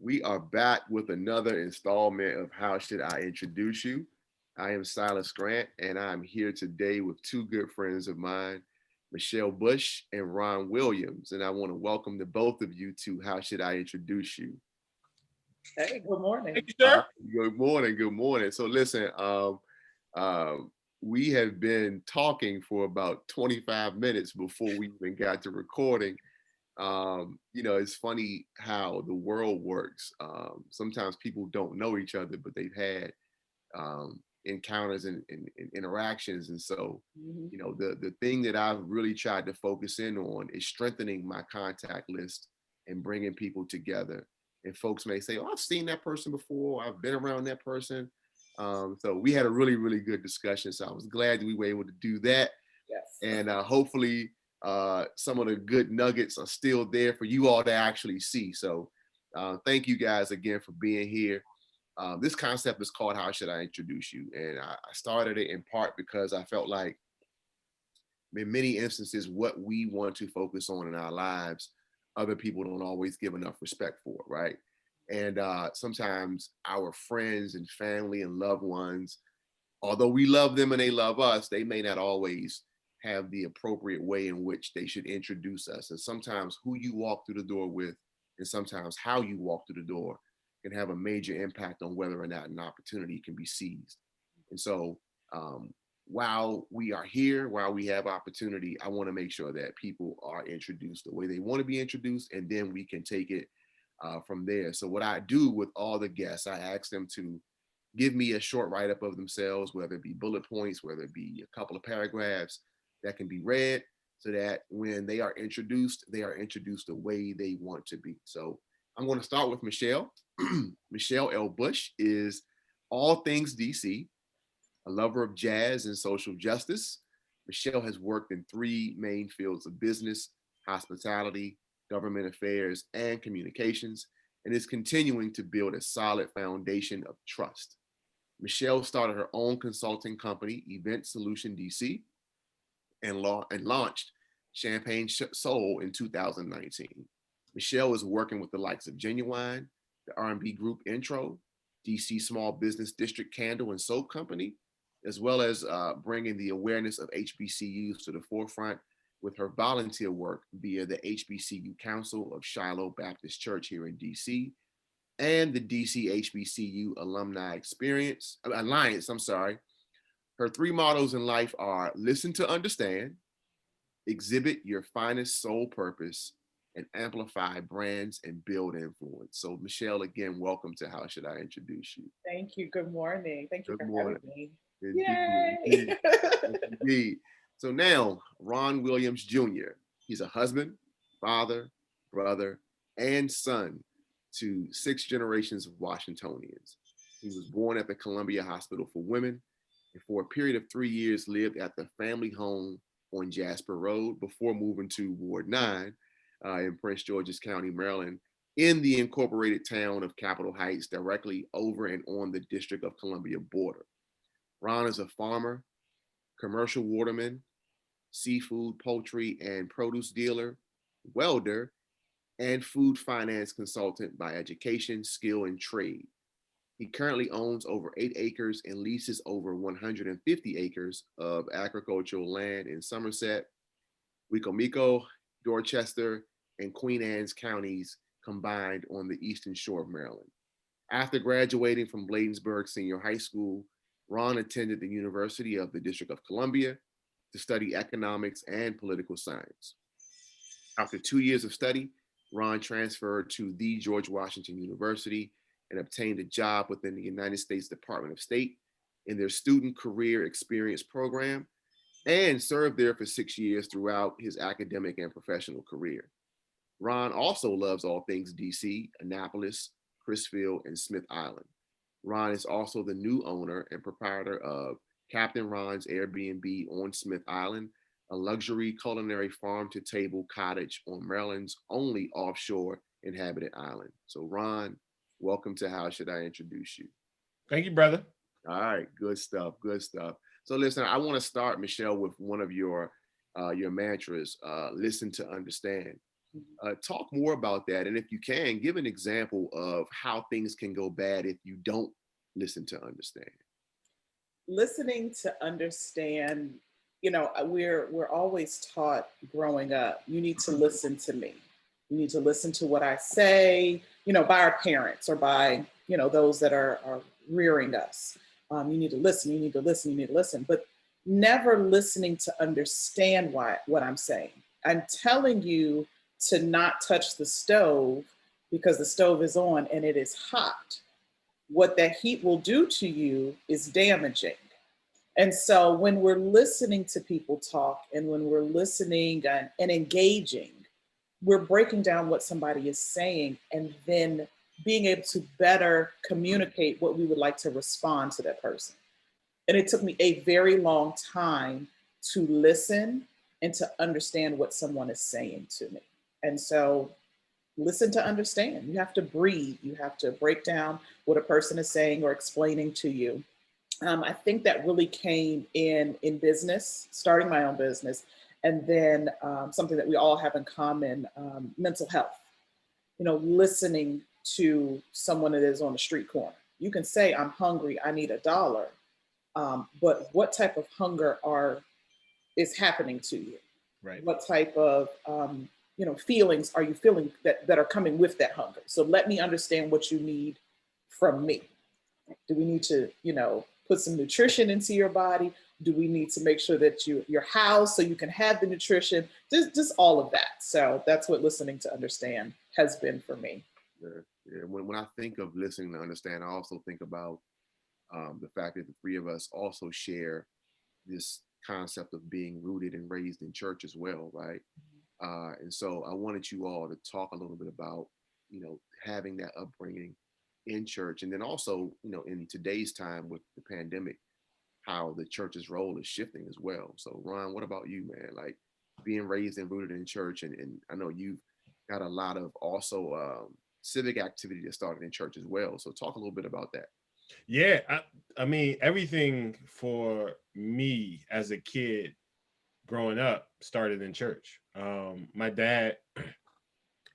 We are back with another installment of How Should I Introduce You? I am Silas Grant, and I'm here today with two good friends of mine, Michelle Busch and Ron Williams. And I want to welcome the both of you to How Should I Introduce You? Hey, good morning. Thank you, sir. Good morning. Good morning. So listen, we have been talking for about 25 minutes before we even got to recording. It's funny how the world works. Sometimes people don't know each other, but they've had encounters and interactions. And so, Mhm. the thing that I've really tried to focus in on is strengthening my contact list and bringing people together. And folks may say, "Oh, I've seen that person before. I've been around that person." So we had a really, really good discussion. So I was glad that we were able to do that. Yes. And hopefully some of the good nuggets are still there for you all to actually see. So thank you guys again for being here. This concept is called How Should I Introduce You? And I started it in part because I felt like in many instances, what we want to focus on in our lives, other people don't always give enough respect for, right? And sometimes our friends and family and loved ones, although we love them and they love us, they may not always have the appropriate way in which they should introduce us. And sometimes who you walk through the door with, and sometimes how you walk through the door, can have a major impact on whether or not an opportunity can be seized. And so, um, while we are here, while we have opportunity, I want to make sure that people are introduced the way they want to be introduced, and then we can take it from there. So, what I do with all the guests, I ask them to give me a short write up of themselves, whether it be bullet points, whether it be a couple of paragraphs that can be read so that when they are introduced the way they want to be. So I'm going to start with Michelle. Michelle L. Busch is all things DC, a lover of jazz and social justice. Michelle has worked in three main fields of business: hospitality, government affairs, and communications, and is continuing to build a solid foundation of trust. Michelle started her own consulting company, Event Solution DC, and launched Champagne Soul in 2019. Michelle is working with the likes of Ginuwine, the R&B Group Intro, DC Small Business District Candle and Soap Company, as well as bringing the awareness of HBCUs to the forefront with her volunteer work via the HBCU Council of Shiloh Baptist Church here in DC and the DC HBCU Alumni Alliance. I'm sorry. Her three mottos in life are listen to understand, exhibit your finest soul purpose, and amplify brands and build influence. So, Michelle, again, welcome to How Should I Introduce You? Thank you. Good morning. Thank you Good for morning. having me. Indeed, indeed, Yay. indeed. So now, Ron Williams Jr., he's a husband, father, brother, and son to six generations of Washingtonians. He was born at the Columbia Hospital for Women and for a period of 3 years lived at the family home on Jasper Road before moving to Ward 9 in Prince George's County, Maryland, in the incorporated town of Capitol Heights, directly over and on the District of Columbia border. Ron is a farmer, commercial waterman, seafood, poultry, and produce dealer, welder, and food finance consultant by education, skill, and trade. He currently owns over 8 acres and leases over 150 acres of agricultural land in Somerset, Wicomico, Dorchester, and Queen Anne's counties combined on the eastern shore of Maryland. After graduating from Bladensburg Senior High School, Ron attended the University of the District of Columbia to study economics and political science. After 2 years of study, Ron transferred to the George Washington University and obtained a job within the United States Department of State in their Student Career Experience program and served there for 6 years throughout his academic and professional career. Ron also loves all things DC, Annapolis, Crisfield, and Smith Island. Ron is also the new owner and proprietor of Captain Ron's Airbnb on Smith Island, a luxury culinary farm to table cottage on Maryland's only offshore inhabited island. So, Ron, welcome to How Should I Introduce You? Thank you, brother. All right, good stuff, good stuff. So, listen, I want to start, Michelle, with one of your mantras: listen to understand. Talk more about that. And if you can, give an example of how things can go bad if you don't listen to understand. Listening to understand, we're always taught growing up, you need to listen to me. You need to listen to what I say, by our parents or by, those that are rearing us. You need to listen, you need to listen, you need to listen, but never listening to understand what I'm saying. I'm telling you to not touch the stove because the stove is on and it is hot. What that heat will do to you is damaging. And so when we're listening to people talk and when we're listening and engaging, we're breaking down what somebody is saying and then being able to better communicate what we would like to respond to that person. And it took me a very long time to listen and to understand what someone is saying to me. And so listen to understand. You have to breathe. You have to break down what a person is saying or explaining to you. I think that really came in business, starting my own business, and then something that we all have in common, mental health. Listening to someone that is on the street corner. You can say, "I'm hungry. I need $1," but what type of hunger is happening to you? Right. What type of feelings are you feeling that are coming with that hunger? So let me understand what you need from me. Do we need to, put some nutrition into your body? Do we need to make sure that you're housed so you can have the nutrition? Just all of that. So that's what listening to understand has been for me. Yeah. When I think of listening to understand, I also think about the fact that the three of us also share this concept of being rooted and raised in church as well, right? And so I wanted you all to talk a little bit about, having that upbringing in church, and then also, in today's time with the pandemic, how the church's role is shifting as well. So, Ron, what about you, man? Like being raised and rooted in church, and I know you've got a lot of also civic activity that started in church as well. So, talk a little bit about that. Yeah, I mean, everything for me as a kid growing up started in church. My dad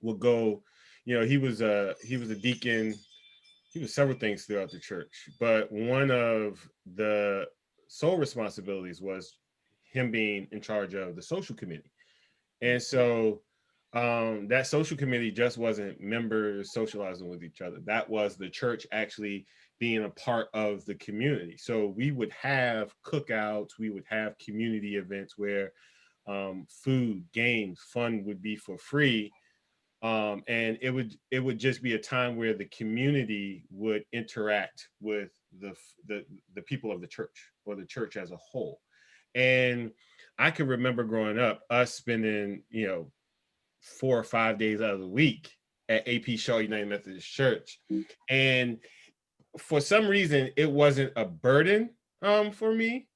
would go, he was a deacon. He was several things throughout the church, but one of the sole responsibilities was him being in charge of the social committee. And so that social committee just wasn't members socializing with each other. That was the church actually being a part of the community. So we would have cookouts, we would have community events where food, games, fun would be for free. And it would just be a time where the community would interact with the people of the church or the church as a whole. And I can remember growing up, us spending 4 or 5 days out of the week at AP Shaw United Methodist Church, and for some reason it wasn't a burden for me.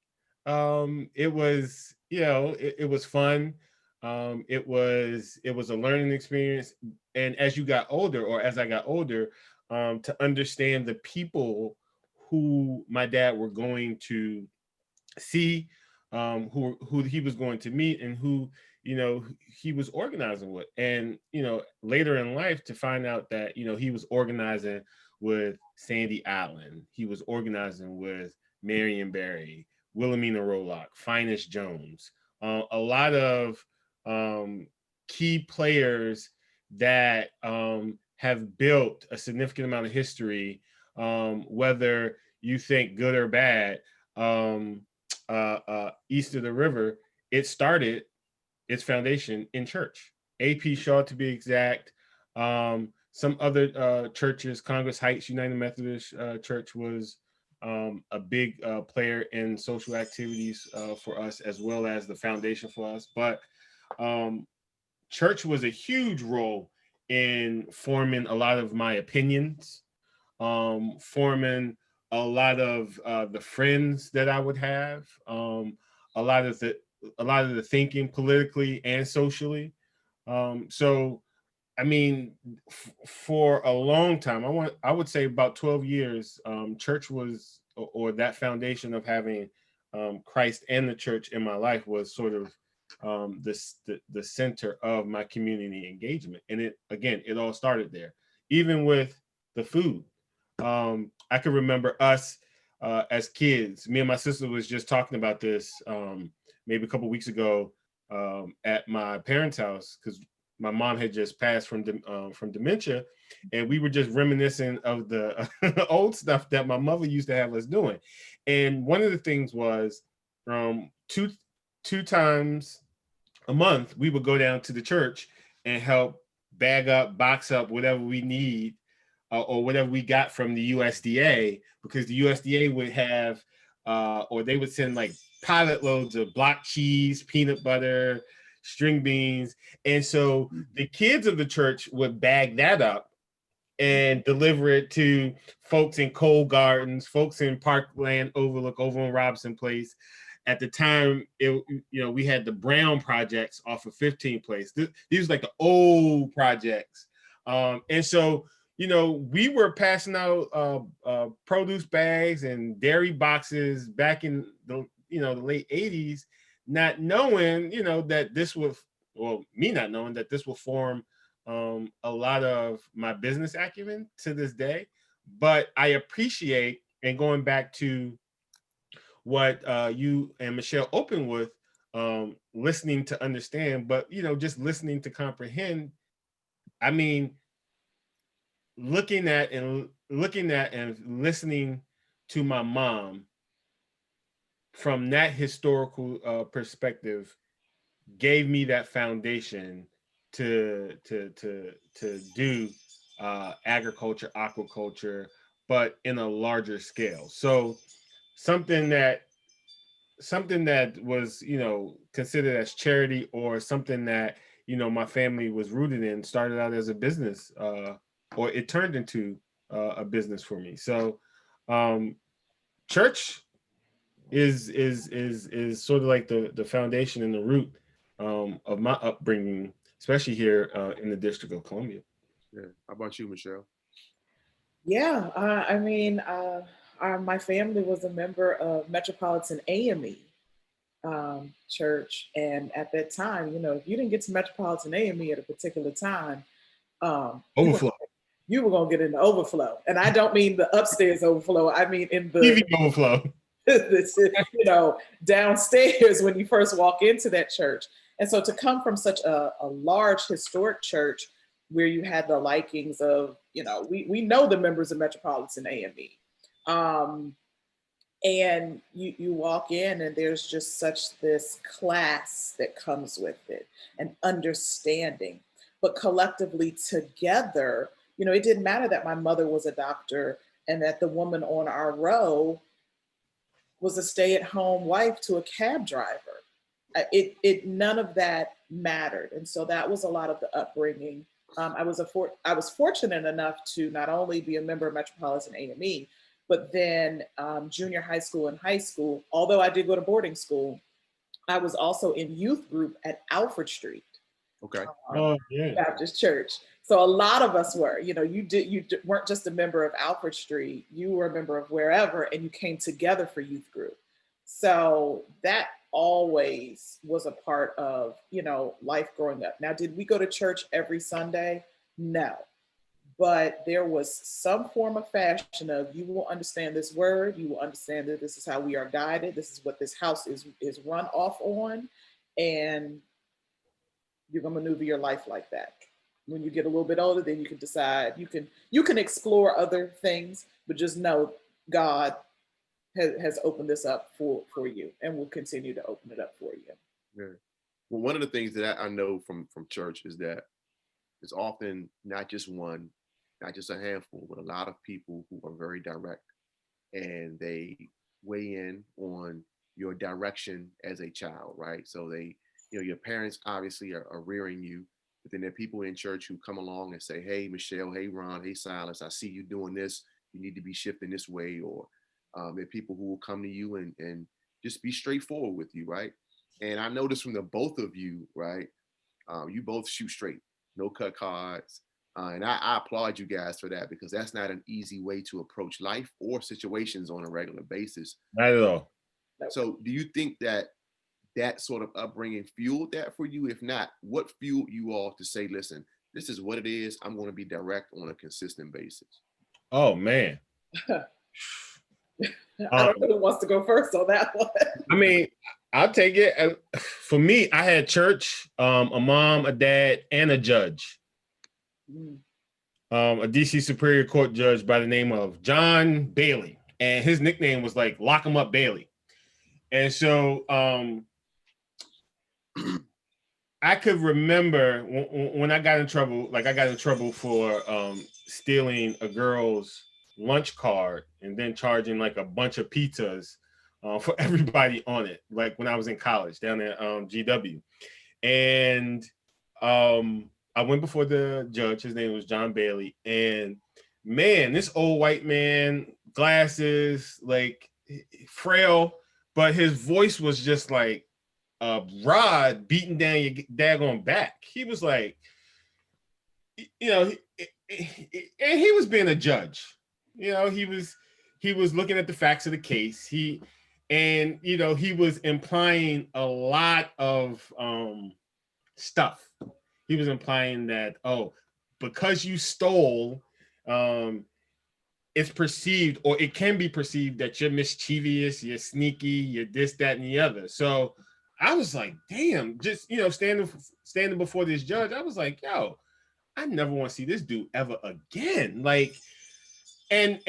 It was, it was fun. It was a learning experience. And as you got older, or as I got older, to understand the people who my dad were going to see, who he was going to meet, and who he was organizing with. And later in life, to find out that he was organizing with Sandy Allen, he was organizing with Marion Barry, Wilhelmina Rolock, Finest Jones, a lot of key players that have built a significant amount of history, whether you think good or bad. East of the river, it started its foundation in church. AP Shaw, to be exact. Some other churches, Congress Heights United Methodist Church was a big player in social activities for us, as well as the foundation for us. But church was a huge role in forming a lot of my opinions, forming a lot of the friends that I would have, a lot of the thinking politically and socially. So, I mean, for a long time, I would say about 12 years, church was, or that foundation of having Christ and the church in my life was sort of the center of my community engagement. And it all started there, even with the food. I can remember us as kids. Me and my sister was just talking about this maybe a couple of weeks ago at my parents' house, because my mom had just passed from dementia, and we were just reminiscing of the old stuff that my mother used to have us doing. And one of the things was two times a month we would go down to the church and help bag up, box up whatever we need or whatever we got from the USDA, because the USDA would have or they would send like pilot loads of block cheese, peanut butter, string beans. And so the kids of the church would bag that up and deliver it to folks in Cole Gardens, folks in Parkland Overlook over on Robinson Place. At the time, we had the Brown projects off of 15th Place. These were like the old projects. And so, we were passing out produce bags and dairy boxes back in the late 80s, not knowing, that this would, me not knowing that this will form a lot of my business acumen to this day. But I appreciate, and going back to what you and Michelle opened with, listening to understand, but just listening to comprehend. I mean, looking at and listening to my mom from that historical perspective gave me that foundation to do agriculture, aquaculture, but in a larger scale. So something that was considered as charity, or something that my family was rooted in, started out as a business, or it turned into a business for me. So church is sort of like the foundation and the root of my upbringing, especially here in the District of Columbia. Yeah. How about you, Michelle? Yeah, my family was a member of Metropolitan AME church, and at that time, if you didn't get to Metropolitan AME at a particular time, Overflow. You were gonna get in the overflow, and I don't mean the upstairs overflow. I mean in the TV overflow. Downstairs when you first walk into that church. And so to come from such a large historic church where you had the likings of, we know the members of Metropolitan AME. And you walk in and there's just such this class that comes with it, and understanding. But collectively together, it didn't matter that my mother was a doctor and that the woman on our row was a stay-at-home wife to a cab driver. None of that mattered. And so that was a lot of the upbringing. I was fortunate enough to not only be a member of Metropolitan AME, but then junior high school and high school, although I did go to boarding school, I was also in youth group at Alfred Street. Okay. Baptist Church. So a lot of us were, you weren't just a member of Alfred Street, you were a member of wherever, and you came together for youth group. So that always was a part of, life growing up. Now, did we go to church every Sunday? No. But there was some form of fashion of, you will understand this word, you will understand that this is how we are guided, this is what this house is run off on, and you're gonna maneuver your life like that. When you get a little bit older, then you can decide, you can explore other things, but just know God has opened this up for you and will continue to open it up for you. Yeah. Well, one of the things that I know from church is that it's often not just one, not just a handful, but a lot of people who are very direct, and they weigh in on your direction as a child, right? So they, your parents obviously are rearing you, but then there are people in church who come along and say, hey, Michelle, hey, Ron, hey, Silas, I see you doing this. You need to be shifting this way. Or there are people who will come to you and just be straightforward with you, right? And I noticed from the both of you, right, you both shoot straight, no cut cards. And I applaud you guys for that, because that's not an easy way to approach life or situations on a regular basis. Not at all. So do you think that that sort of upbringing fueled that for you? If not, what fueled you all to say, listen, this is what it is. I'm going to be direct on a consistent basis. Oh man. I don't know who wants to go first on that one. I mean, I'll take it. For me, I had church, a mom, a dad, and a judge. A DC Superior Court judge by the name of John Bailey. And his nickname was like Lock 'em Up Bailey. And so I could remember when I got in trouble, like I got in trouble for stealing a girl's lunch card and then charging like a bunch of pizzas for everybody on it, like when I was in college down at GW. And I went before the judge. His name was John Bailey. And man, this old white man, glasses, like frail, but his voice was just like a rod beating down your daggone back. He was like, you know, and he was being a judge. You know, he was looking at the facts of the case. He was implying a lot of stuff. He was implying that, oh, because you stole, it's perceived, or it can be perceived, that you're mischievous, you're sneaky, you're this, that, and the other. So I was like, damn, just, standing before this judge, I was like, yo, I never want to see this dude ever again. Like, and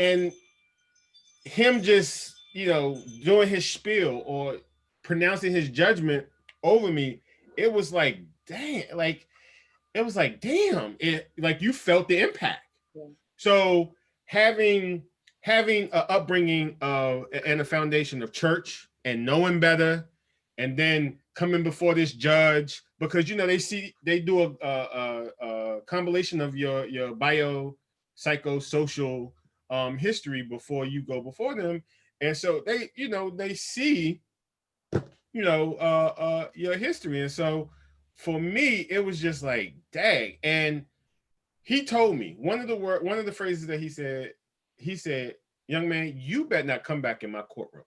him just, doing his spiel or pronouncing his judgment over me, it was like, damn, like, it was like, damn, it, like, you felt the impact. Yeah. So having an upbringing and a foundation of church and knowing better, and then coming before this judge, because they do a compilation of your biopsychosocial history before you go before them, and so they see your history, and so for me it was just like, dang. And he told me one of the phrases that he said, young man, you better not come back in my courtroom.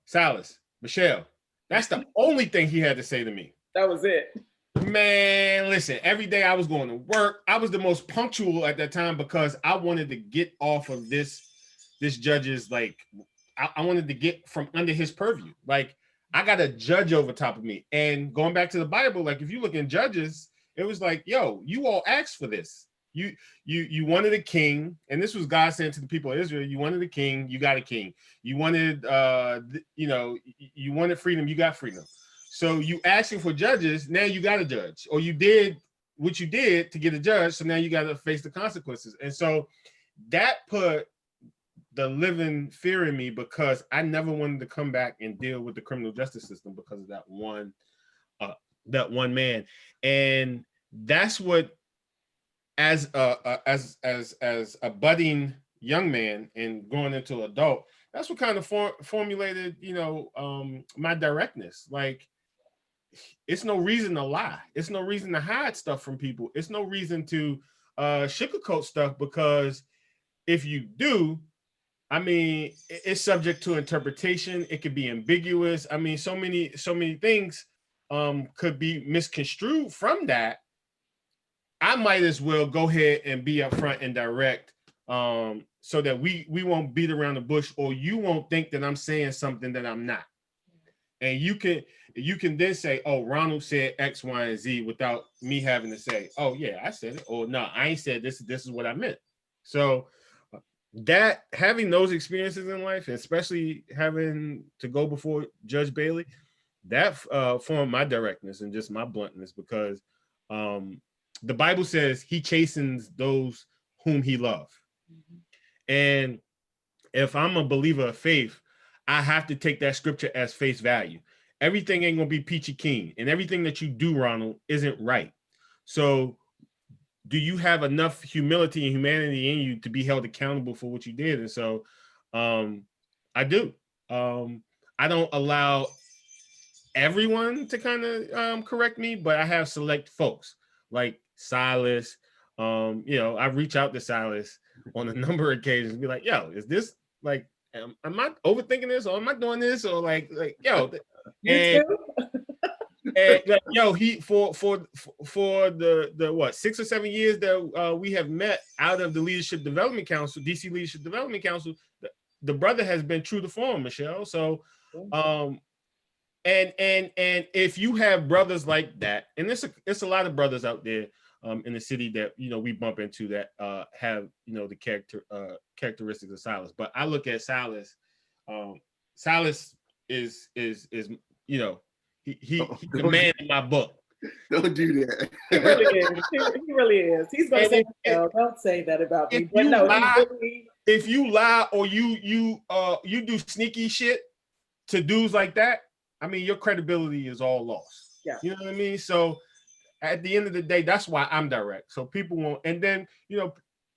Silas, Michelle, that's the only thing he had to say to me. That was it. Man, listen, every day I was going to work. I was the most punctual at that time because I wanted to get off of this judge's, like, I wanted to get from under his purview. Like, I got a judge over top of me. And going back to the Bible, like, if you look in Judges, it was like, yo, you all asked for this. You wanted a king, and this was God saying to the people of Israel, you wanted a king, you got a king. You wanted, you wanted freedom, you got freedom. So you asking for judges, now you got a judge, or you did what you did to get a judge, so now you got to face the consequences. And so that put the living fear in me, because I never wanted to come back and deal with the criminal justice system because of that one man. And that's what, as a budding young man and growing into adult, that's what kind of formulated, my directness. Like, it's no reason to lie. It's no reason to hide stuff from people. It's no reason to sugarcoat stuff, because if you do, I mean, it's subject to interpretation. It could be ambiguous. I mean, so many things could be misconstrued from that. I might as well go ahead and be upfront and direct, so that we won't beat around the bush, or you won't think that I'm saying something that I'm not. And you can then say, oh, Ronald said X, Y, and Z, without me having to say, oh yeah, I said it, or no, I ain't said this. This is what I meant. So that, having those experiences in life, especially having to go before Judge Bailey, that formed my directness and just my bluntness, because the Bible says he chastens those whom he loves. Mm-hmm. And if I'm a believer of faith, I have to take that scripture as face value. Everything ain't gonna be peachy keen, and everything that you do, Ronald, isn't right. So do you have enough humility and humanity in you to be held accountable for what you did? And so I do. I don't allow everyone to kind of correct me, but I have select folks like Silas. I reach out to Silas on a number of occasions, be like, yo, is this, like, am I overthinking this, or am I doing this, or like yo, You and too? and like, yo, he for the what 6 or 7 years that we have met out of the Leadership Development Council, DC Leadership Development Council, the brother has been true to form, Michelle. So, and if you have brothers like that, and it's a lot of brothers out there in the city that we bump into that have the characteristics of Silas. But I look at Silas. Silas is he's the man in my book. Don't do that. He really is. He really is. He's going to say, no, don't say that about me. But no, if you lie or you do sneaky shit to dudes like that, I mean, your credibility is all lost. Yeah. You know what I mean? So at the end of the day, that's why I'm direct. So people won't, and then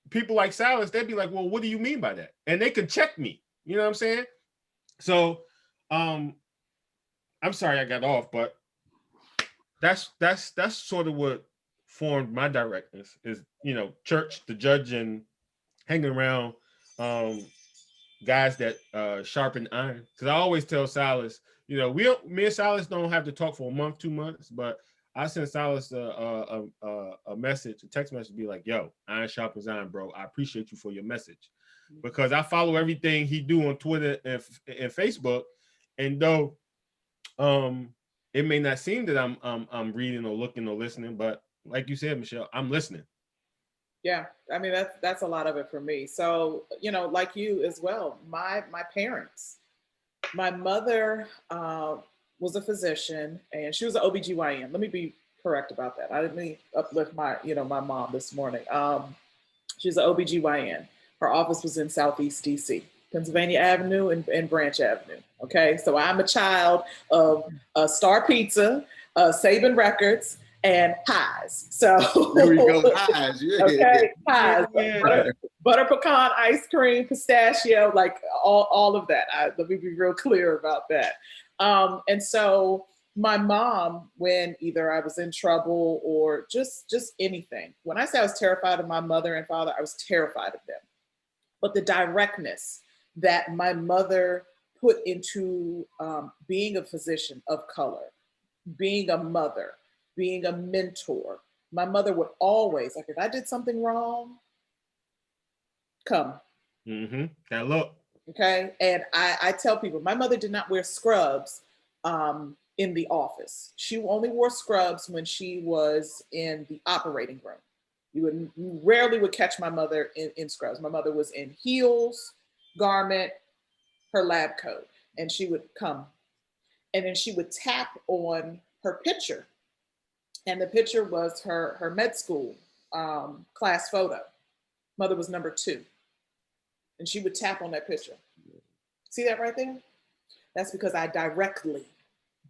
people like Silas, they'd be like, well, what do you mean by that? And they could check me. You know what I'm saying? So I'm sorry I got off, but that's sort of what formed my directness is, church, the judge, and hanging around guys that sharpen iron. Because I always tell Silas, me and Silas don't have to talk for a month, 2 months, but I send Silas a message, a text message, be like, yo, iron sharpens iron, bro. I appreciate you for your message. Because I follow everything he do on Twitter and Facebook. And though it may not seem that I'm reading or looking or listening, but like you said, Michelle, I'm listening. Yeah, I mean that's a lot of it for me. So like you as well. My parents, my mother was a physician, and she was an OBGYN. Let me be correct about that. I didn't uplift my my mom this morning. She's an OBGYN. Her office was in Southeast DC. Pennsylvania Avenue and Branch Avenue. Okay, so I'm a child of Star Pizza, Saban Records, and pies. So here we go, pies. Yeah. Okay, pies. Yeah. Butter pecan ice cream, pistachio, like all of that. Let me be real clear about that. And so my mom, when either I was in trouble or just anything, when I say I was terrified of my mother and father, I was terrified of them. But the directness that my mother put into being a physician of color, being a mother, being a mentor. My mother would always, like if I did something wrong, come. Mm-hmm. That look. Okay. And I tell people, my mother did not wear scrubs in the office. She only wore scrubs when she was in the operating room. You rarely would catch my mother in scrubs. My mother was in heels, garment, her lab coat, and she would come. And then she would tap on her picture. And the picture was her med school class photo. Mother was number 2. And she would tap on that picture. See that right there? That's because I directly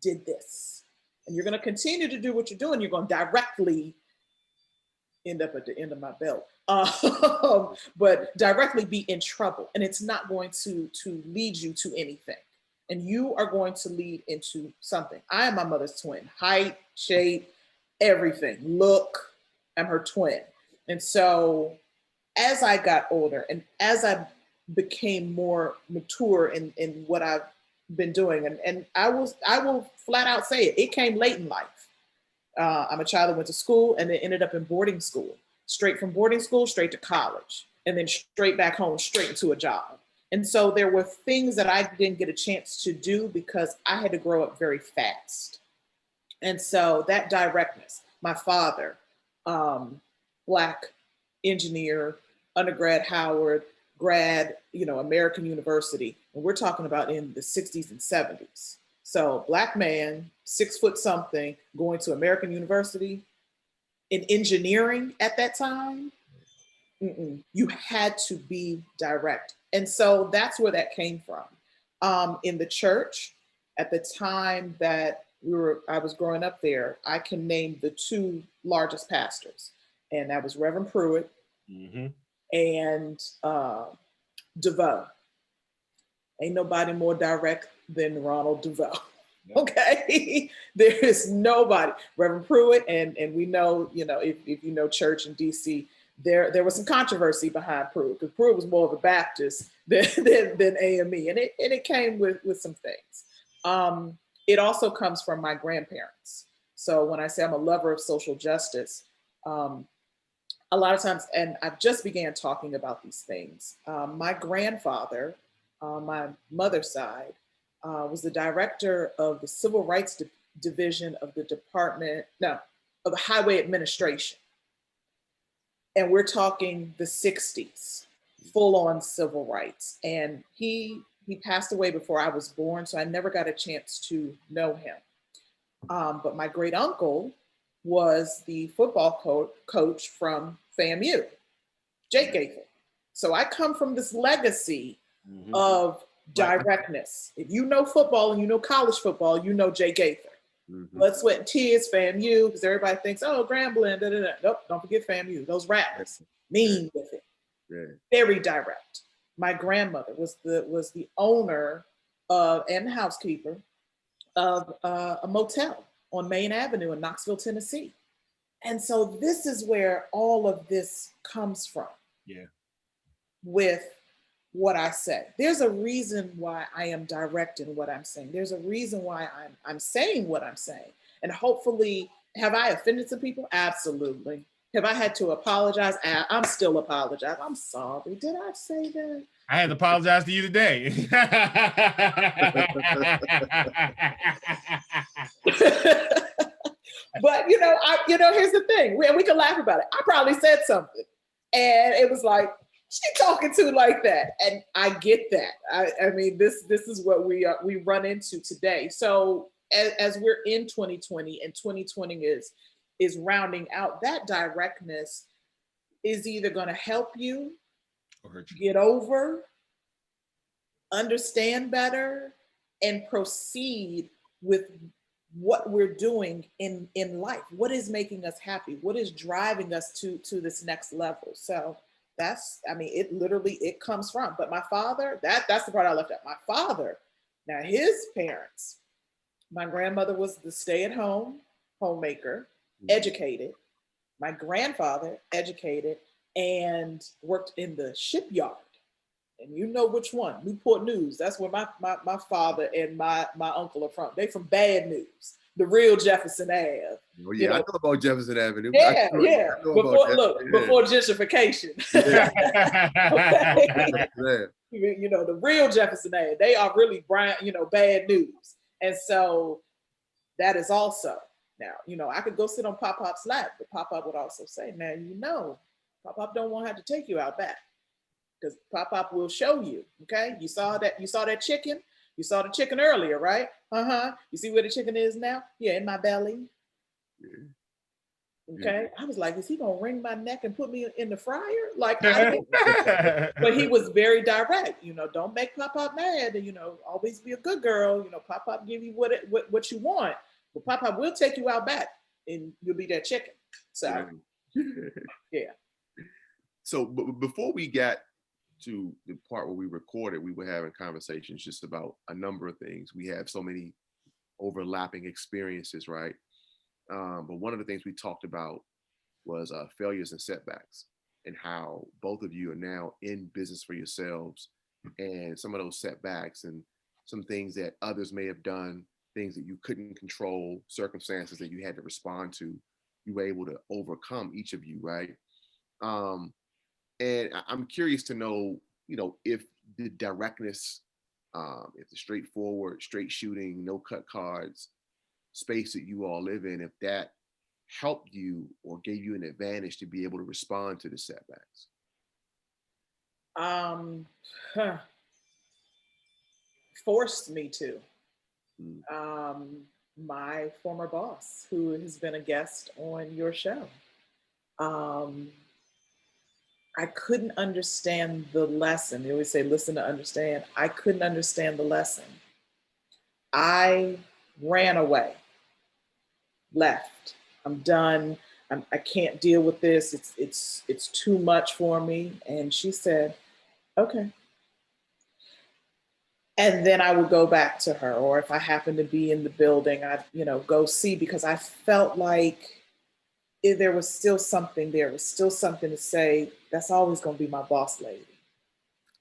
did this. And you're going to continue to do what you're doing. You're going to directly end up at the end of my belt. But directly be in trouble. And it's not going to lead you to anything. And you are going to lead into something. I am my mother's twin. Height, shape, everything. Look, I'm her twin. And so as I got older and as I became more mature in what I've been doing, and I will flat out say it came late in life. I'm a child that went to school and then ended up in boarding school. Straight from boarding school, straight to college, and then straight back home, straight into a job. And so there were things that I didn't get a chance to do because I had to grow up very fast. And so that directness, my father, Black engineer, undergrad Howard, grad, American University, and we're talking about in the 60s and 70s. So Black man, 6 foot something, going to American University in engineering at that time, you had to be direct. And so that's where that came from. In the church, at the time that I was growing up there, I can name the 2 largest pastors, and that was Reverend Pruitt and DeVoe. Ain't nobody more direct than Ronald DeVoe. Okay, there is nobody. Reverend Pruitt, and we know, if you know church in DC, there was some controversy behind Pruitt, because Pruitt was more of a Baptist than AME, and it came with some things. It also comes from my grandparents. So when I say I'm a lover of social justice, a lot of times, and I've just began talking about these things. My grandfather, on my mother's side, was the director of the Civil Rights Division of the of the Highway Administration. And we're talking the 60s, full on civil rights. And he passed away before I was born, so I never got a chance to know him. But my great uncle was the football coach from FAMU, Jake Gaither. So I come from this legacy of directness. If you know football and you know college football, you know Jake Gaither. Blood, Sweat, and Tears, FAMU, because everybody thinks, oh, Grambling, da, da, da. Nope, don't forget FAMU. Those Rattlers, mean with it. Very direct. My grandmother was the owner and housekeeper of a motel on Main Avenue in Knoxville, Tennessee. And so this is where all of this comes from. Yeah. With what I say. There's a reason why I am direct in what I'm saying. There's a reason why I'm saying what I'm saying. And hopefully, have I offended some people? Absolutely. Have I had to apologize? I'm still apologizing. I'm sorry. Did I say that? I had to apologize to you today. But here's the thing. We can laugh about it. I probably said something, and it was like, she talking to like that, and I get that. I mean, this is what we run into today. So as we're in 2020, and 2020 is rounding out, that directness is either going to help you or hurt you, get over, understand better, and proceed with what we're doing in life. What is making us happy? What is driving us to this next level? So it comes from. But my father, that's the part I left out. My father, now his parents, my grandmother was the stay-at-home homemaker, educated. My grandfather, educated, and worked in the shipyard. And you know which one, Newport News. That's where my father and my uncle are from. They from Bad News, the real Jefferson Ave. Oh yeah, I know about Jefferson Avenue. Yeah. Before gentrification. Yeah. Okay. The real Jefferson Ave. They are really bad news. And so that is also, now, I could go sit on Pop-Pop's lap, but Pop-Pop would also say, now, Pop-Pop don't want to have to take you out back, because Pop-Pop will show you, okay? You saw that chicken? You saw the chicken earlier, right? You see where the chicken is now? Yeah, in my belly. Okay. I was like, is he gonna wring my neck and put me in the fryer? Like, but he was very direct. Don't make Pop-Pop mad, and always be a good girl. Pop-Pop give you what you want, but Pop-Pop will take you out back, and you'll be that chicken. So, yeah. So, before we got to the part where we recorded, we were having conversations just about a number of things. We have so many overlapping experiences, right? But one of the things we talked about was failures and setbacks, and how both of you are now in business for yourselves, and some of those setbacks and some things that others may have done, things that you couldn't control, circumstances that you had to respond to, you were able to overcome, each of you, right? And I'm curious to know, if the directness, if the straightforward, straight shooting, no cut cards space that you all live in, if that helped you or gave you an advantage to be able to respond to the setbacks. Forced me to. My former boss, who has been a guest on your show, I couldn't understand the lesson. They always say, listen to understand. I couldn't understand the lesson. I ran away, left. I'm done. I can't deal with this. It's too much for me. And she said, okay. And then I would go back to her, or if I happened to be in the building, I'd go see, because I felt like there was still something there. Was still something to say, that's always going to be my boss lady.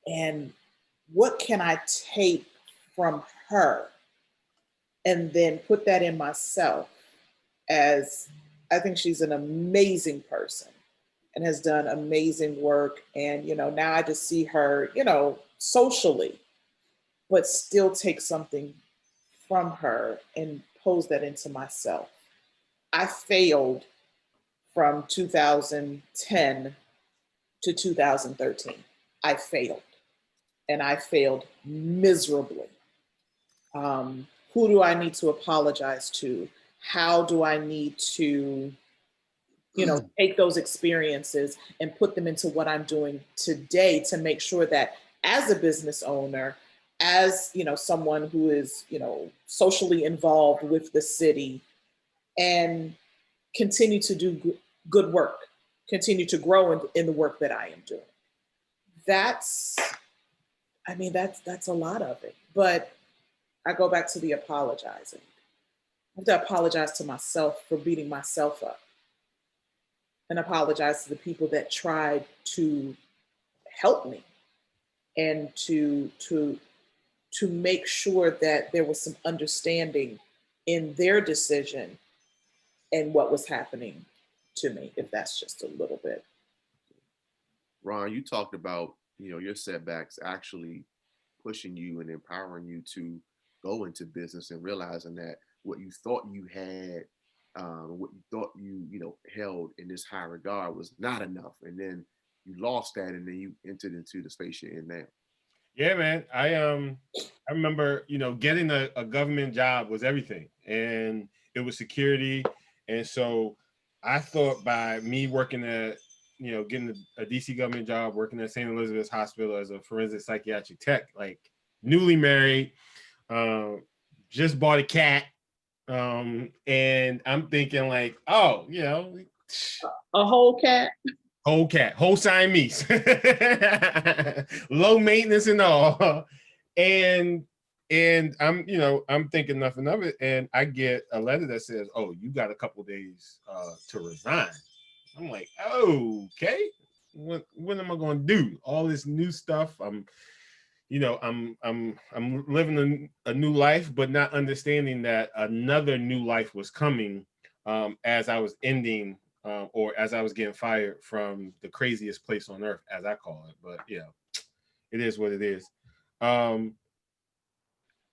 And what can I take from her and then put that in myself? As I think she's an amazing person and has done amazing work. And, now I just see her, socially, but still take something from her and pose that into myself. I failed from 2010 to 2013. I failed, and I failed miserably. Who do I need to apologize to? How do I need to, take those experiences and put them into what I'm doing today to make sure that as a business owner, as, someone who is, socially involved with the city, and continue to do good work, continue to grow in the work that I am doing. That's a lot of it. But I go back to the apologizing. I have to apologize to myself for beating myself up, and apologize to the people that tried to help me and to make sure that there was some understanding in their decision and what was happening to me, if that's just a little bit. Ron, you talked about, your setbacks actually pushing you and empowering you to go into business, and realizing that what you thought you had, what you thought you held in this high regard was not enough. And then you lost that, and then you entered into the space you're in now. Yeah, man. I remember, getting a government job was everything, and it was security. And so I thought by me working at, getting a DC government job, working at St. Elizabeth's Hospital as a forensic psychiatric tech, like newly married, just bought a cat. And I'm thinking like, oh, a whole cat. Whole cat, whole Siamese, low maintenance and all. And I'm thinking nothing of it. And I get a letter that says, oh, you got a couple of days to resign. I'm like, oh, okay. What am I going to do? All this new stuff. I'm living a new life, but not understanding that another new life was coming as I was ending or as I was getting fired from the craziest place on earth, as I call it. But it is what it is.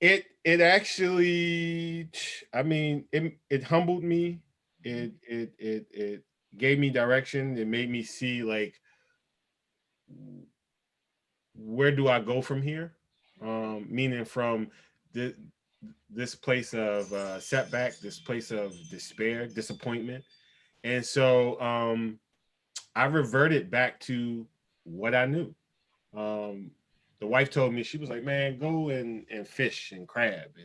It actually, it humbled me. It gave me direction. It made me see like, where do I go from here? Meaning from this place of setback, this place of despair, disappointment. And so I reverted back to what I knew. The wife told me, she was like, man, go and fish and crab.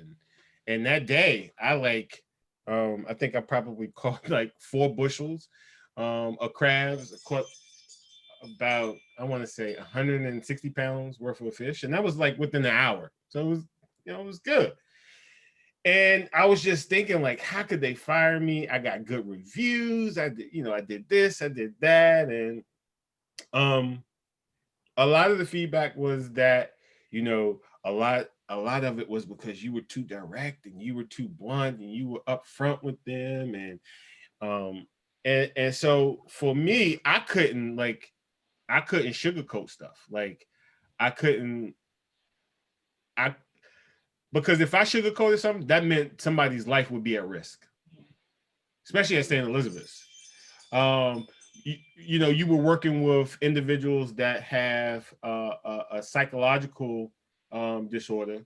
And that day I I think I probably caught like 4 bushels of crabs. I caught about, I want to say 160 pounds worth of fish. And that was like within an hour. So it was, it was good. And I was just thinking like, how could they fire me? I got good reviews. I did this, I did that. And a lot of the feedback was that, a lot of it was because you were too direct and you were too blunt and you were upfront with them. And so for me, I couldn't sugarcoat stuff. Like because if I sugarcoated something, that meant somebody's life would be at risk, especially at St. Elizabeth's. You were working with individuals that have a psychological disorder,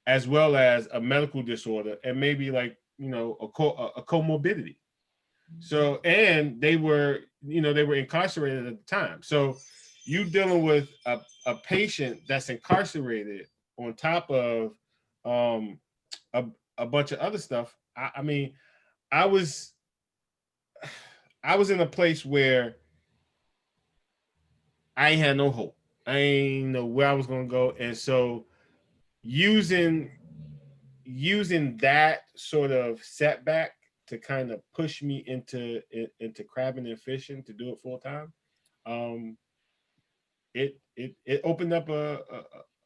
as well as a medical disorder, and maybe like, a comorbidity. So, and they were incarcerated at the time. So you dealing with a patient that's incarcerated on top of a bunch of other stuff. I was in a place where I ain't had no hope. I ain't know where I was gonna go. And so using that sort of setback kind of push me into crabbing and fishing to do it full time, it opened up a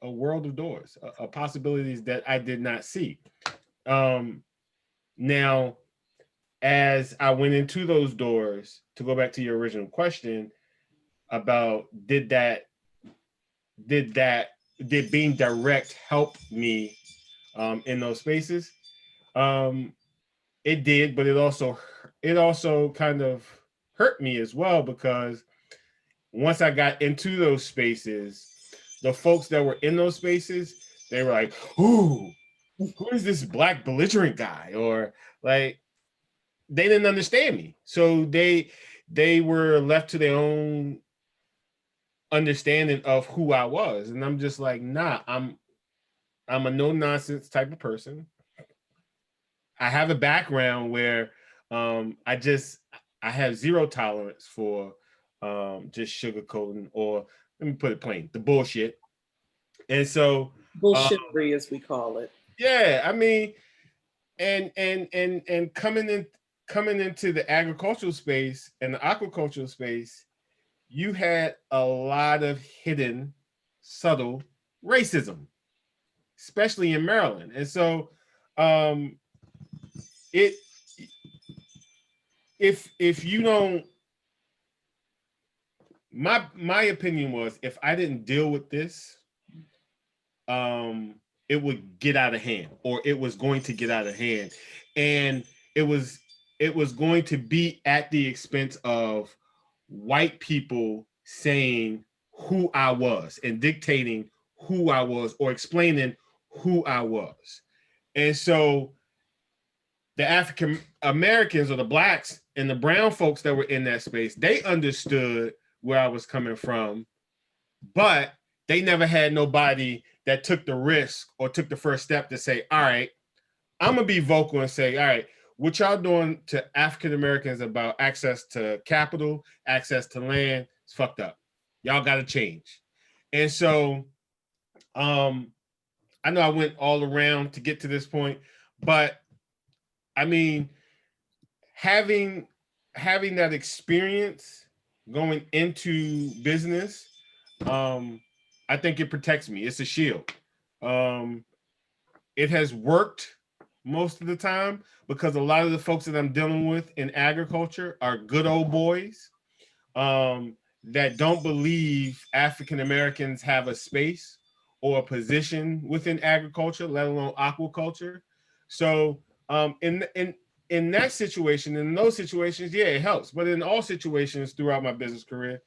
world of doors, a possibilities that I did not see. Now, as I went into those doors, to go back to your original question about did being direct help me in those spaces? It did, but it also kind of hurt me as well, because once I got into those spaces, the folks that were in those spaces, they were like, who is this black belligerent guy? Or like, they didn't understand me. So they were left to their own understanding of who I was. And I'm just like, nah, I'm a no nonsense type of person. I have a background where I have zero tolerance for just sugarcoating, or let me put it plain, the bullshit. And so bullshittery, as we call it. Yeah, I mean, and coming into the agricultural space and the aquaculture space, you had a lot of hidden, subtle racism, especially in Maryland. And so if you don't, my opinion was, if I didn't deal with this, it would get out of hand, or it was going to get out of hand. And it was going to be at the expense of white people saying who I was and dictating who I was, or explaining who I was. And so the African Americans, or the blacks and the brown folks that were in that space, they understood where I was coming from, but they never had nobody that took the risk or took the first step to say, all right, I'm gonna be vocal and say, all right, what y'all doing to African Americans about access to capital, access to land, it's fucked up. Y'all got to change. And so I know I went all around to get to this point, but I mean, having that experience going into business, I think it protects me. It's a shield. It has worked most of the time, because a lot of the folks that I'm dealing with in agriculture are good old boys that don't believe African Americans have a space or a position within agriculture, let alone aquaculture. So in that situation, in those situations, yeah, it helps. But in all situations throughout my business career,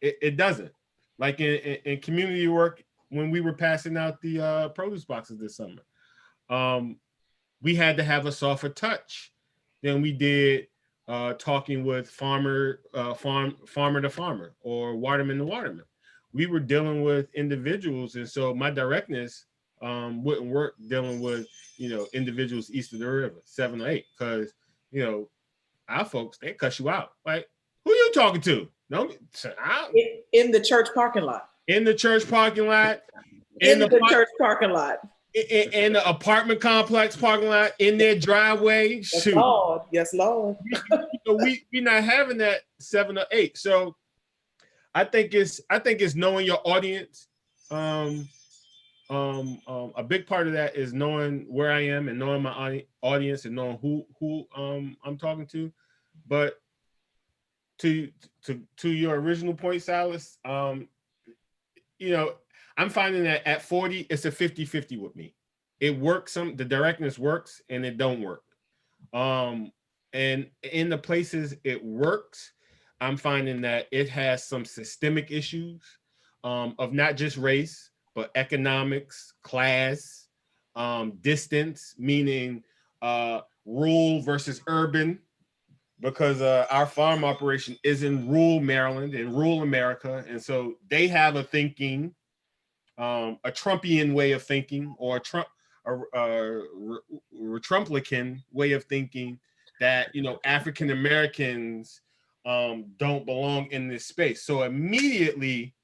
it doesn't. Like in community work, when we were passing out the produce boxes this summer, we had to have a softer touch than we did talking with farmer to farmer, or waterman to waterman. We were dealing with individuals, and so my directness wouldn't work dealing with individuals east of the river, 7 or 8, because our folks, they cuss you out. Like, who you talking to? No, in the church parking lot. In the church parking lot. In the church parking lot. In the apartment complex parking lot, in their driveway. Yes, shoot. Lord. Yes, Lord. We're not having that 7 or 8. So I think it's knowing your audience. A big part of that is knowing where I am and knowing my audience and knowing who I'm talking to. But to your original point, Silas, I'm finding that at 40, it's a 50-50 with me. It works. The directness works and it don't work. And in the places it works, I'm finding that it has some systemic issues of not just race, but economics, class, distance, meaning rural versus urban, because our farm operation is in rural Maryland, in rural America. And so they have a thinking, a Trumpian way of thinking, or a Trumplican way of thinking, that African Americans don't belong in this space. So immediately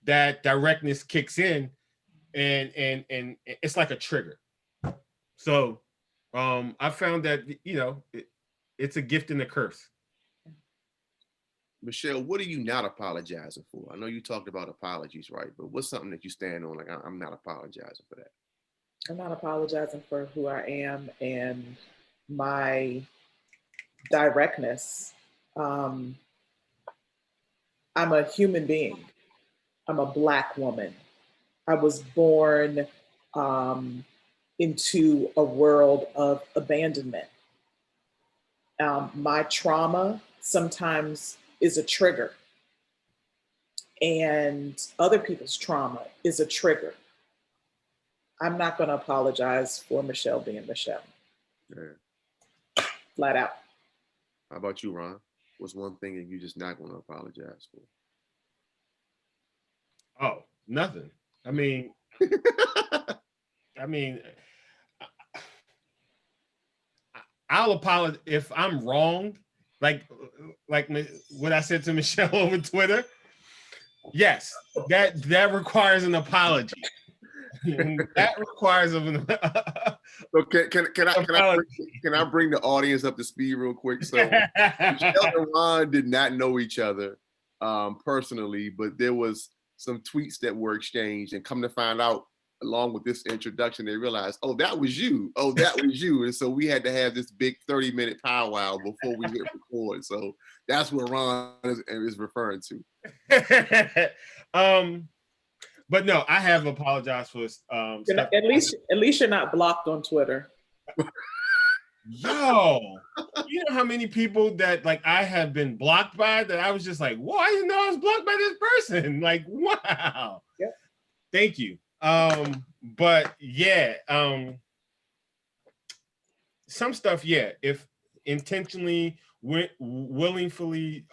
that directness kicks in, and it's like a trigger. So I found that, it's a gift and a curse. Michelle, what are you not apologizing for? I know you talked about apologies, right? But what's something that you stand on? Like, I'm not apologizing for that. I'm not apologizing for who I am and my directness. I'm a human being. I'm a Black woman. I was born into a world of abandonment. My trauma sometimes is a trigger, and other people's trauma is a trigger. I'm not going to apologize for Michelle being Michelle. Yeah. Flat out. How about you, Ron? What's one thing that you just not going to apologize for? Oh, nothing. I mean, I'll apologize if I'm wrong. Like what I said to Michelle over Twitter. Yes, that requires an apology. That requires an So can I bring the audience up to speed real quick? So Michelle and Ron did not know each other personally, but there was some tweets that were exchanged, and come to find out, along with this introduction, they realized, oh, that was you. Oh, that was you. And so we had to have this big 30-minute powwow before we hit record. So that's what Ron is referring to. But no, I have apologized for stuff. At least you're not blocked on Twitter. Yo, you know how many people that like I have been blocked by that I was just like, whoa, I didn't know I was blocked by this person. Like, wow. Yep. Thank you. But yeah, some stuff, yeah, if intentionally, willingly,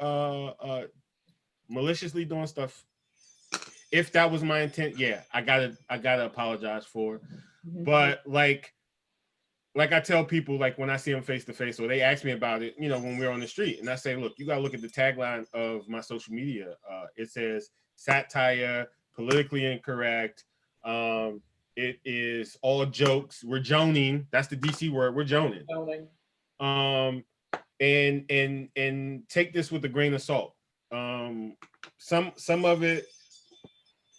maliciously doing stuff, if that was my intent, yeah, I gotta apologize for. Mm-hmm. But like I tell people, like when I see them face to face, or they ask me about it, when we're on the street, and I say, look, you gotta look at the tagline of my social media. It says satire, politically incorrect. It is all jokes. We're joning. That's the DC word. We're joning. And take this with a grain of salt. Some of it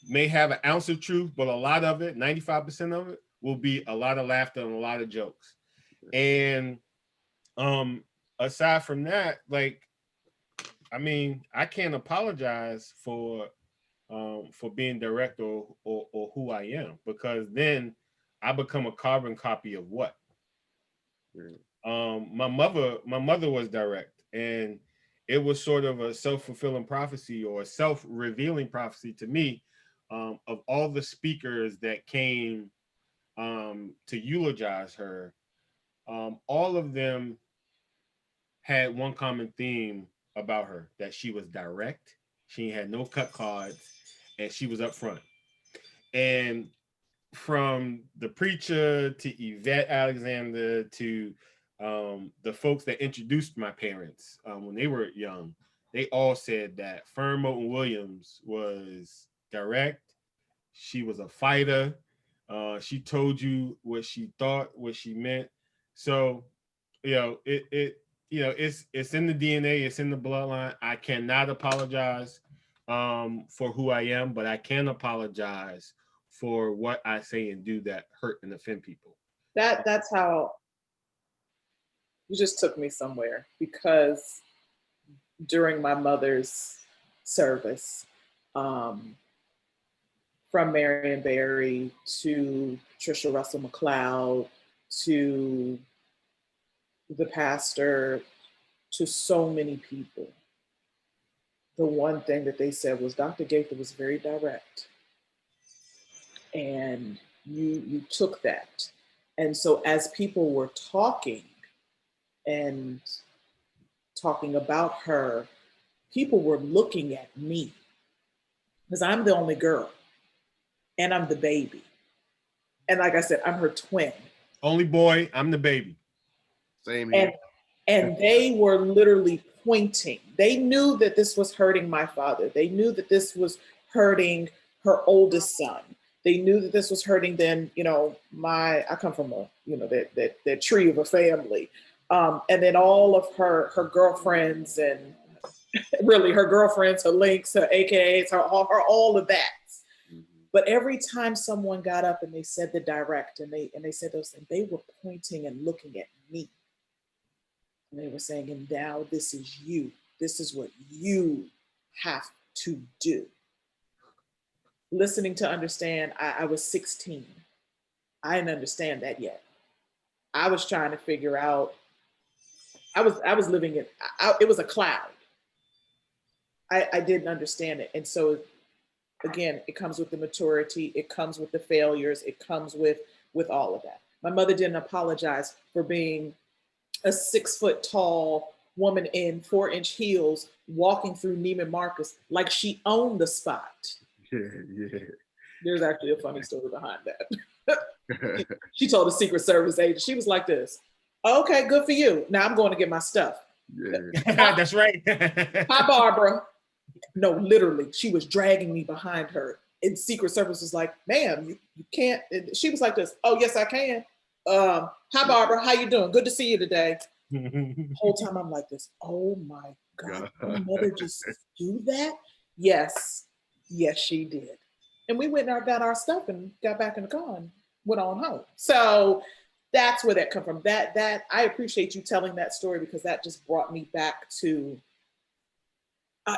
may have an ounce of truth, but a lot of it, 95% of it, will be a lot of laughter and a lot of jokes. And aside from that, like, I mean, I can't apologize for being direct or who I am, because then I become a carbon copy of what? My mother was direct, and it was sort of a self-fulfilling prophecy or a self-revealing prophecy to me, of all the speakers that came to eulogize her. All of them had one common theme about her, that she was direct, she had no cut cards, and she was upfront. And from the preacher to Yvette Alexander to the folks that introduced my parents when they were young, they all said that Fern Moulton Williams was direct. She was a fighter. She told you what she thought, what she meant. So, it's in the DNA, it's in the bloodline. I cannot apologize for who I am, but I can apologize for what I say and do that hurt and offend people. That's how you just took me somewhere, because during my mother's service, from Marion Barry to Patricia Russell McLeod to the pastor, to so many people, the one thing that they said was Dr. Gaither was very direct. And you took that. And so as people were talking about her, people were looking at me, because I'm the only girl and I'm the baby. And like I said, I'm her twin. Only boy, I'm the baby. Same here. And they were literally pointing. They knew that this was hurting my father. They knew that this was hurting her oldest son. They knew that this was hurting. Then, I come from that tree of a family. And then all of her girlfriends and really her girlfriends, her links, her AKAs, her all of that. But every time someone got up and they said the direct and they said those things, they were pointing and looking at me. And they were saying, and now this is you. This is what you have to do. Listening to understand, I was 16. I didn't understand that yet. I was trying to figure out, I was living in, it was a cloud. I didn't understand it. And so again, it comes with the maturity, it comes with the failures, it comes with all of that. My mother didn't apologize for being a 6 foot tall woman in 4-inch heels walking through Neiman Marcus like she owned the spot. Yeah. There's actually a funny story behind that. She told a Secret Service agent, she was like this, okay, good for you. Now I'm going to get my stuff. Yeah. That's right. Hi, Barbara. No, literally, she was dragging me behind her. And Secret Service was like, ma'am, you can't. And she was like this, oh, yes, I can. Hi, Barbara, how you doing? Good to see you today. The whole time I'm like this, oh my God, my mother just do that? Yes, she did. And we went and got our stuff and got back in the car and went on home. So that's where that come from. That I appreciate you telling that story, because that just brought me back to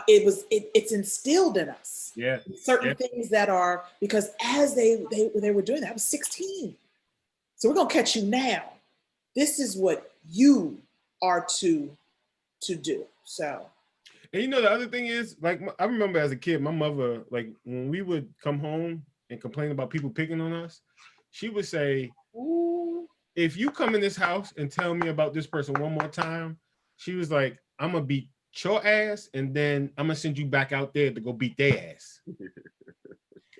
it's instilled in us. Yeah. Certain things that are, because as they were doing that, I was 16. So we're gonna catch you now. This is what you are to do. So. And the other thing is, like, I remember as a kid, my mother, like, when we would come home and complain about people picking on us, she would say, ooh, if you come in this house and tell me about this person one more time, she was like, I'm gonna beat your ass, and then I'm gonna send you back out there to go beat their ass.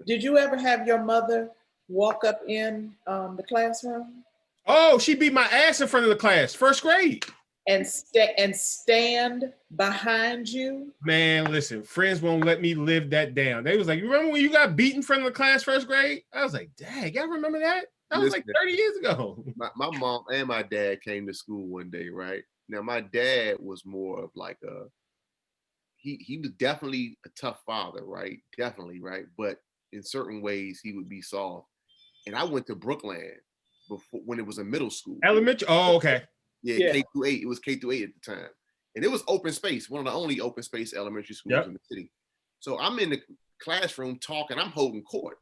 Did you ever have your mother walk up in the classroom? Oh, she beat my ass in front of the class, first grade. And stand behind you? Man, listen, friends won't let me live that down. They was like, you remember when you got beat in front of the class first grade? I was like, dang, y'all remember that? That was like 30 years ago. My mom and my dad came to school one day, right? Now, my dad was more of like he was definitely a tough father, right? Definitely, right? But in certain ways, he would be soft. And I went to Brookland before, when it was a middle school. Elementary? Oh, okay. Yeah, K through 8. It was K through 8 at the time. And it was open space, one of the only open space elementary schools in the city. So I'm in the classroom talking, I'm holding court.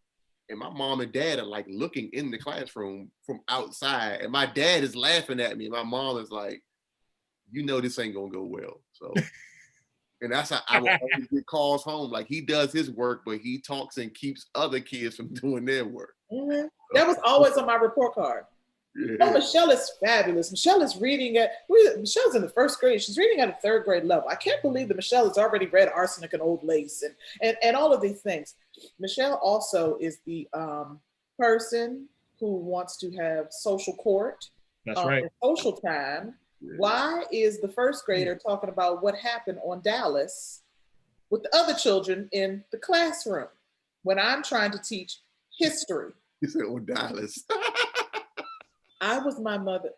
And my mom and dad are like looking in the classroom from outside. And my dad is laughing at me. And my mom is like, this ain't gonna go well. So, and that's how I will always get calls home. Like, he does his work, but he talks and keeps other kids from doing their work. Mm-hmm. That was always on my report card. Yeah. Oh, Michelle is fabulous. Michelle is Michelle's in the first grade. She's reading at a 3rd grade level. I can't believe that Michelle has already read Arsenic and Old Lace and all of these things. Michelle also is the person who wants to have social court. That's right. Social time. Yeah. Why is the first grader talking about what happened on Dallas with the other children in the classroom when I'm trying to teach history? You said on Dallas. I was my mother's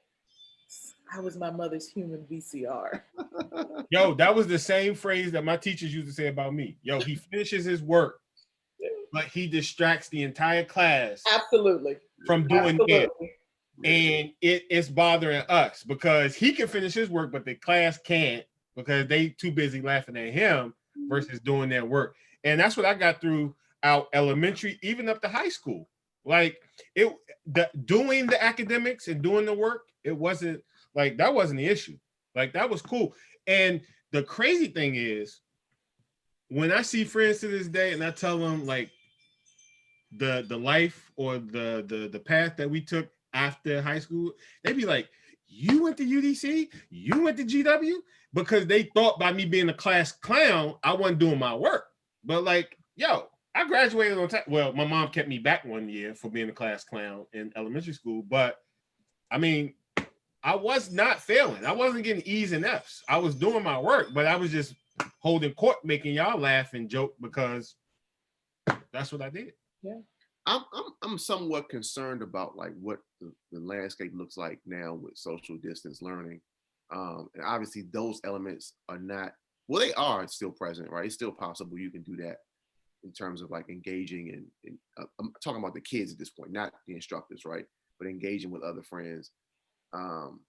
human VCR. Yo, that was the same phrase that my teachers used to say about me. Yo, he finishes his work, but he distracts the entire class. Absolutely. From doing it. And it's bothering us because he can finish his work, but the class can't because they too busy laughing at him versus doing their work. And that's what I got through our elementary, even up to high school. Like doing the academics and doing the work, it wasn't like, that wasn't the issue. Like, that was cool. And the crazy thing is, when I see friends to this day and I tell them like the life or the path that we took after high school, they be like, you went to UDC? You went to GW? Because they thought by me being a class clown, I wasn't doing my work. But like, yo, I graduated on time. Well, my mom kept me back one year for being a class clown in elementary school. But I mean, I was not failing. I wasn't getting E's and F's. I was doing my work, but I was just holding court, making y'all laugh and joke because that's what I did. Yeah. I'm somewhat concerned about like what the landscape looks like now with social distance learning. And obviously those elements are not, well, they are still present, right? It's still possible you can do that in terms of like engaging I'm talking about the kids at this point, not the instructors, right? But engaging with other friends. Um,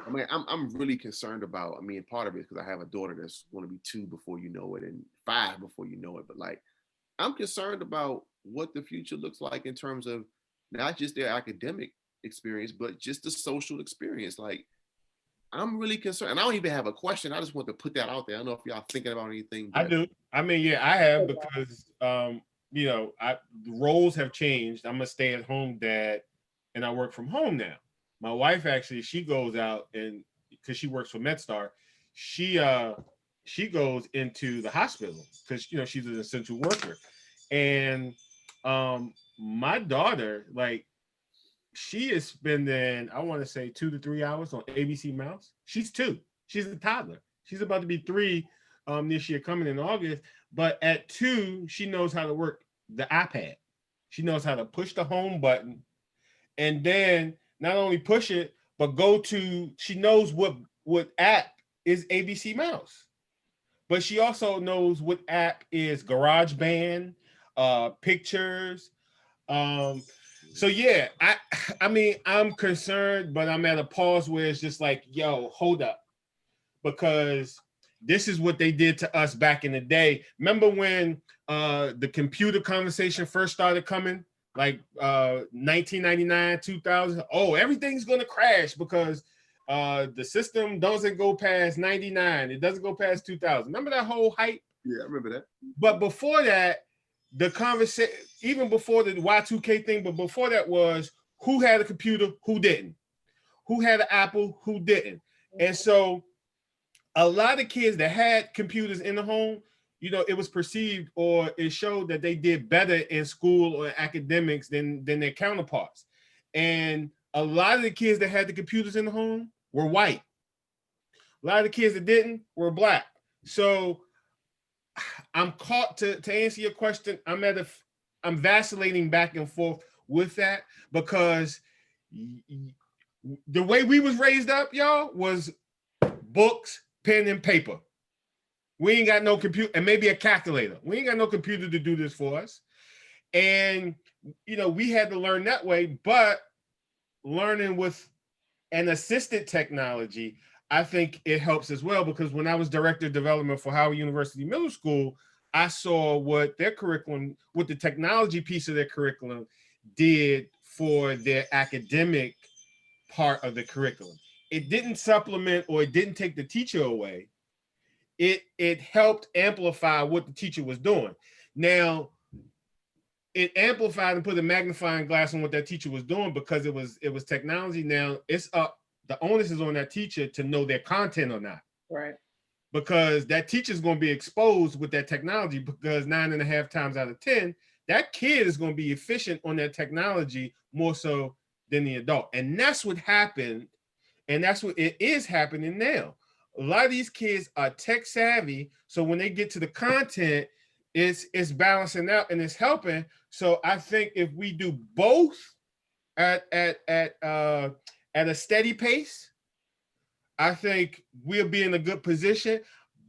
I mean, I'm really concerned about, I mean, part of it is because I have a daughter that's going to be 2 before you know it and 5 before you know it. But like, I'm concerned about what the future looks like in terms of not just their academic experience, but just the social experience. Like, I'm really concerned. And I don't even have a question. I just want to put that out there. I don't know if y'all thinking about anything. I But do. I mean, yeah, I have, because you know, the roles have changed. I'm a stay-at-home dad, and I work from home now. My wife actually, she goes out, and because she works for MedStar, she goes into the hospital because, you know, she's an essential worker. And my daughter, like, she is spending, I want to say 2 to 3 hours on ABC Mouse. She's 2. She's a toddler. She's about to be 3 this year, coming in August. But at 2, she knows how to work the iPad. She knows how to push the home button, and then not only push it, but she knows what app is ABC Mouse. But she also knows what app is GarageBand, pictures. So yeah, I mean, I'm concerned, but I'm at a pause where it's just like, yo, hold up, because this is what they did to us back in the day. Remember when the computer conversation first started coming, like 1999, 2000? Oh, everything's gonna crash because the system doesn't go past 99. It doesn't go past 2000. Remember that whole hype? yeah, I remember that. But before that, the conversation, even before the Y2K thing, but before that was who had a computer, who didn't, who had an Apple, who didn't. And so a lot of kids that had computers in the home, you know, it was perceived, or it showed that they did better in school or academics than their counterparts. And a lot of the kids that had the computers in the home were white. A lot of the kids that didn't were black. So I'm caught, to answer your question. I'm vacillating back and forth with that, because the way we was raised up, y'all, was books, pen, and paper. We ain't got no computer, and maybe a calculator. We ain't got no computer to do this for us. And, you know, we had to learn that way, but learning with an assisted technology, I think it helps as well, because when I was director of development for Howard University Middle School, I saw what their curriculum, what the technology piece of their curriculum did for their academic part of the curriculum. It didn't supplement, or it didn't take the teacher away. It helped amplify what the teacher was doing. Now, it amplified and put a magnifying glass on what that teacher was doing, because it was technology. Now it's up. The onus is on that teacher to know their content or not. Right. Because that teacher's going to be exposed with that technology, because 9.5 times out of 10, that kid is going to be efficient on that technology more so than the adult. And that's what happened. And that's what it is happening now. A lot of these kids are tech savvy. So when they get to the content, it's balancing out and it's helping. So I think if we do both at a steady pace, I think we'll be in a good position.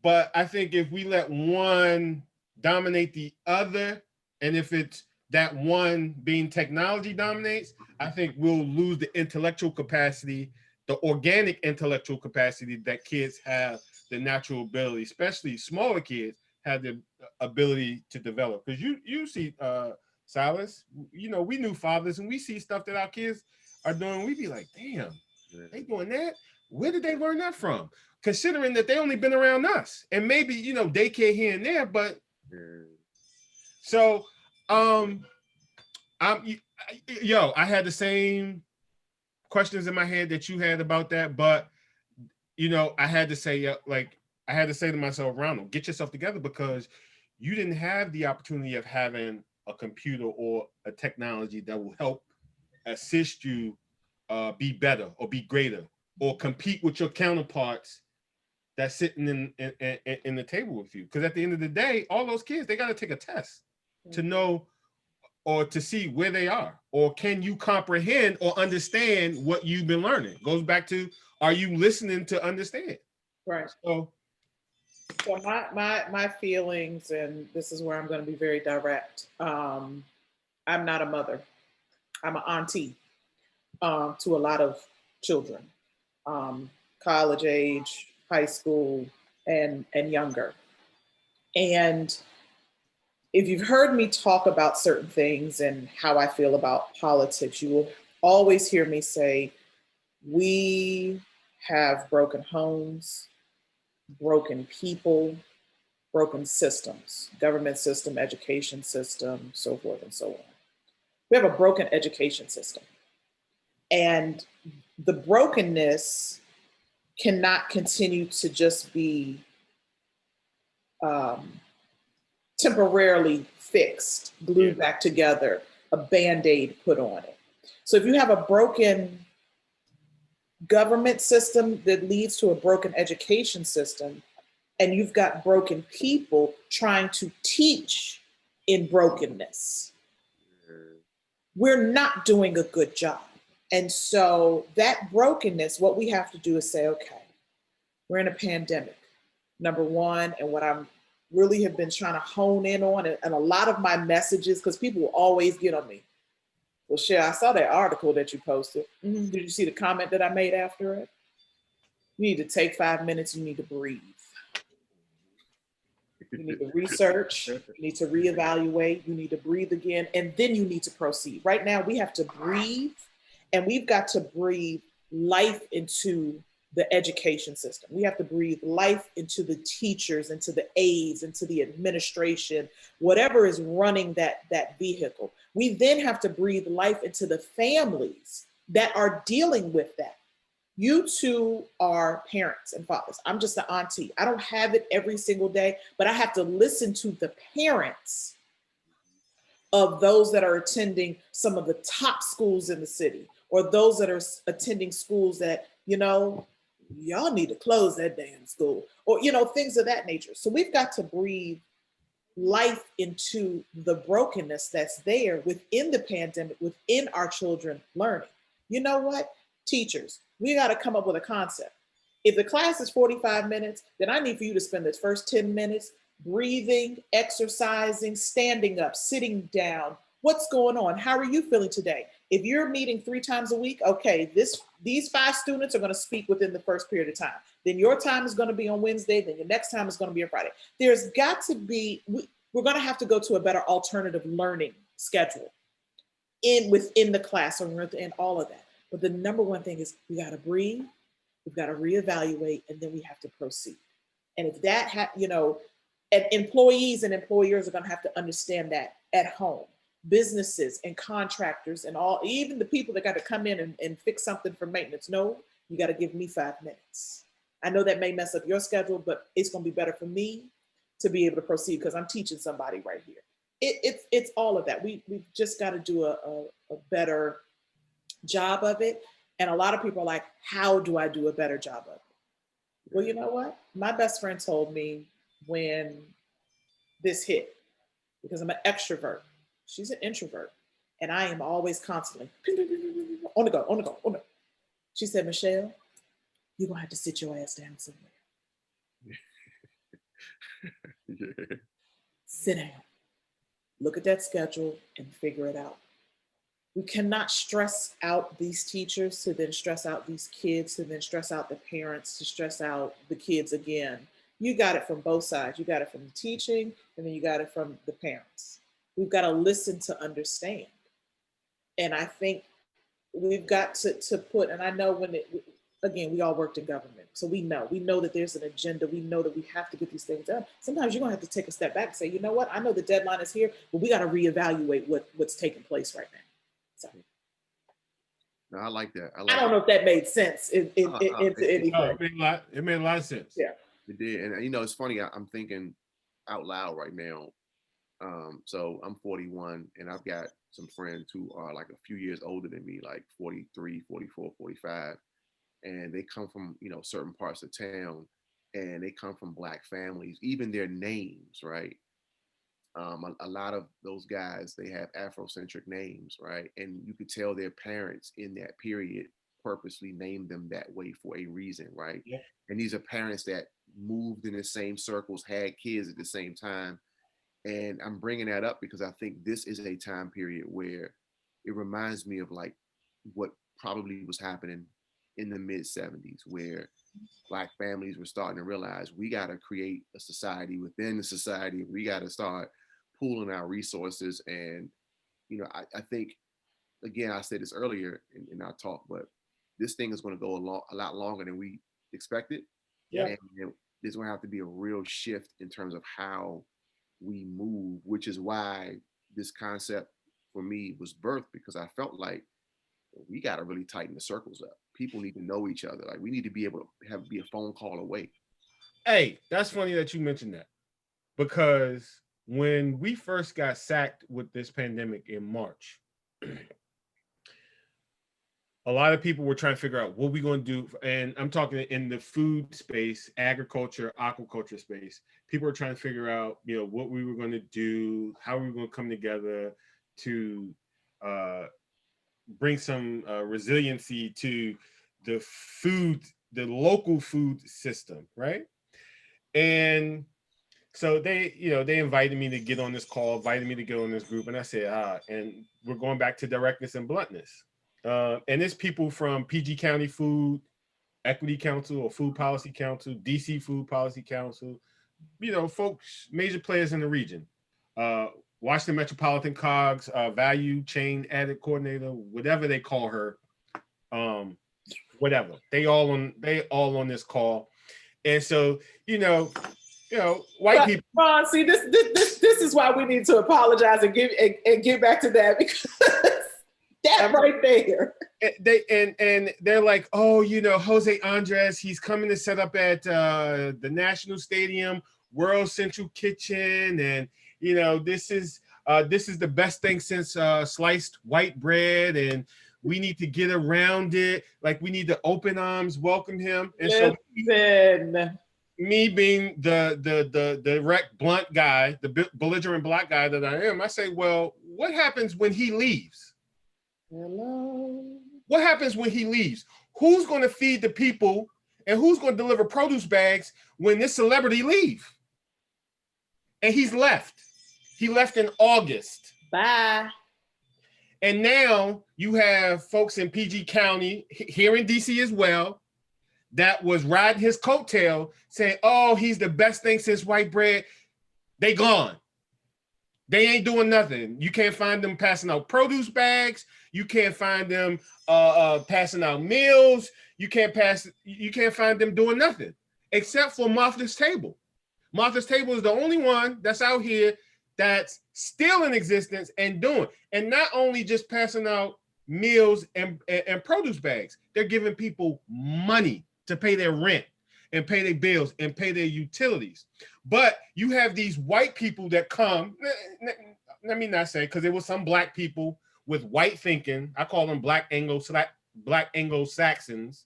But I think if we let one dominate the other, and if it's that one being technology dominates, I think we'll lose the intellectual capacity, the organic intellectual capacity that kids have, the natural ability, especially smaller kids, have the ability to develop. Because you see, Silas, you know, we new fathers, and we see stuff that our kids are doing. We be like, damn, they doing that? Where did they learn that from? Considering that they only been around us, and maybe, you know, daycare here and there, but so I had the same questions in my head that you had about that, but you know, I had to say, I had to say to myself, Ronald, get yourself together, because you didn't have the opportunity of having a computer or a technology that will help assist you be better or be greater or compete with your counterparts that's sitting in the table with you. Because at the end of the day, all those kids, they got to take a test to know or to see where they are, or can you comprehend or understand what you've been learning? Goes back to, are you listening to understand? Right. So my feelings, and this is where I'm going to be very direct. I'm not a mother. I'm an auntie to a lot of children, college age, high school, and younger. And if you've heard me talk about certain things and how I feel about politics, you will always hear me say, we have broken homes, broken people, broken systems, government system, education system, so forth and so on. We have a broken education system. And the brokenness cannot continue to just be temporarily fixed, glued back together, a Band-Aid put on it. So if you have a broken government system that leads to a broken education system, and you've got broken people trying to teach in brokenness, we're not doing a good job. And so that brokenness, what we have to do is say, okay, we're in a pandemic, number one, and what I'm really have been trying to hone in on, and a lot of my messages, because people will always get on me. Well, Cher, I saw that article that you posted. Did you see the comment that I made after it? You need to take 5 minutes, you need to breathe. You need to research, you need to reevaluate, you need to breathe again, and then you need to proceed. Right now, we have to breathe, and we've got to breathe life into the education system. We have to breathe life into the teachers, into the aides, into the administration, whatever is running that vehicle. We then have to breathe life into the families that are dealing with that. You two are parents and fathers. I'm just an auntie. I don't have it every single day, but I have to listen to the parents of those that are attending some of the top schools in the city, or those that are attending schools that, y'all need to close that damn school, or, things of that nature. So we've got to breathe life into the brokenness that's there within the pandemic, within our children learning. You know what? Teachers, we got to come up with a concept. If the class is 45 minutes, then I need for you to spend the first 10 minutes breathing, exercising, standing up, sitting down. What's going on? How are you feeling today? If you're meeting 3 times a week, okay, these 5 students are going to speak within the first period of time. Then your time is going to be on Wednesday. Then your next time is going to be on Friday. There's got to be, we're going to have to go to a better alternative learning schedule within the classroom and all of that. But the number one thing is we got to breathe, we've got to reevaluate, and then we have to proceed. And if that, and employees and employers are going to have to understand that at home. Businesses and contractors and all, even the people that got to come in and fix something for maintenance. No, you got to give me 5 minutes. I know that may mess up your schedule, but it's going to be better for me to be able to proceed because I'm teaching somebody right here. It's all of that. We've just got to do a better job of it. And a lot of people are like, how do I do a better job of it? Well, you know what? My best friend told me when this hit, because I'm an extrovert. She's an introvert. And I am always constantly on the go. She said, Michelle, you're going to have to sit your ass down somewhere. Yeah. Sit down. Look at that schedule and figure it out. We cannot stress out these teachers to then stress out these kids, to then stress out the parents, to stress out the kids again. You got it from both sides. You got it from the teaching, and then you got it from the parents. We've got to listen to understand. And I think we've got to put, and I know again, we all worked in government. So we know that there's an agenda. We know that we have to get these things done. Sometimes you're going to have to take a step back and say, you know what? I know the deadline is here, but we got to reevaluate what's taking place right now. So. No, I like that. I don't know if that made sense into anything. No, it made a lot of sense. Yeah. It did. And it's funny, I'm thinking out loud right now. So I'm 41 and I've got some friends who are like a few years older than me, like 43, 44, 45. And they come from, certain parts of town, and they come from Black families, even their names, right? A lot of those guys, they have Afrocentric names, right? And you could tell their parents in that period purposely named them that way for a reason, right? Yeah. And these are parents that moved in the same circles, had kids at the same time. And I'm bringing that up because I think this is a time period where it reminds me of like what probably was happening in the mid 70s, where Black families were starting to realize we got to create a society within the society. We got to start pooling our resources. And, I think, again, I said this earlier in our talk, but this thing is going to go a lot longer than we expected. Yeah. And there's going to have to be a real shift in terms of how we move, which is why this concept for me was birthed, because I felt like we got to really tighten the circles up. People need to know each other. Like we need to be able to be a phone call away. Hey, that's funny that you mentioned that, because when we first got sacked with this pandemic in March, a lot of people were trying to figure out what we're going to do. And I'm talking in the food space, agriculture, aquaculture space. People are trying to figure out, what we were going to do, how we were going to come together to bring some resiliency to the local food system, right? And so they invited me to get on this call, invited me to get on this group, and I said, and we're going back to directness and bluntness. And it's people from PG County Food Equity Council or Food Policy Council, DC Food Policy Council, folks, major players in the region. Washington Metropolitan COGS, Value Chain Added Coordinator, whatever they call her, whatever. They all on this call. And so, white people. Ron, see, this is why we need to apologize and get back to that, because that right there. They're like, oh, Jose Andres, he's coming to set up at the National Stadium, World Central Kitchen, and this is the best thing since sliced white bread, and we need to get around it. Like we need to open arms welcome him. And so me being the direct blunt guy, the belligerent black guy that I am, I say, well, what happens when he leaves? Hello. What happens when he leaves? Who's going to feed the people and who's going to deliver produce bags when this celebrity leaves? And he's left. He left in August. Bye. And now you have folks in PG County, here in DC as well, that was riding his coattail saying, oh, he's the best thing since white bread. They gone. They ain't doing nothing. You can't find them passing out produce bags. You can't find them passing out meals. You can't find them doing nothing except for Martha's Table. Martha's Table is the only one that's out here that's still in existence and doing. And not only just passing out meals and produce bags, they're giving people money to pay their rent and pay their bills and pay their utilities. But you have these white people that come, let me not say, because there was some black people with white thinking, I call them black Anglo-Saxons.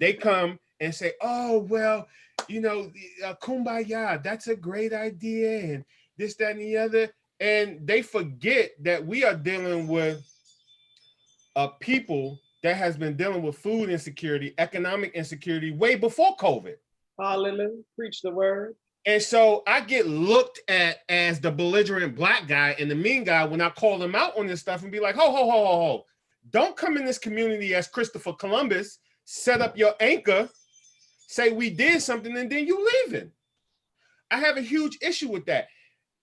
They come and say, oh, well, kumbaya, that's a great idea, and this, that, and the other. And they forget that we are dealing with a people that has been dealing with food insecurity, economic insecurity way before COVID. Hallelujah. Preach the word. And so I get looked at as the belligerent black guy and the mean guy when I call them out on this stuff and be like, ho. Don't come in this community as Christopher Columbus, set up your anchor, say we did something, and then you leaving. I have a huge issue with that,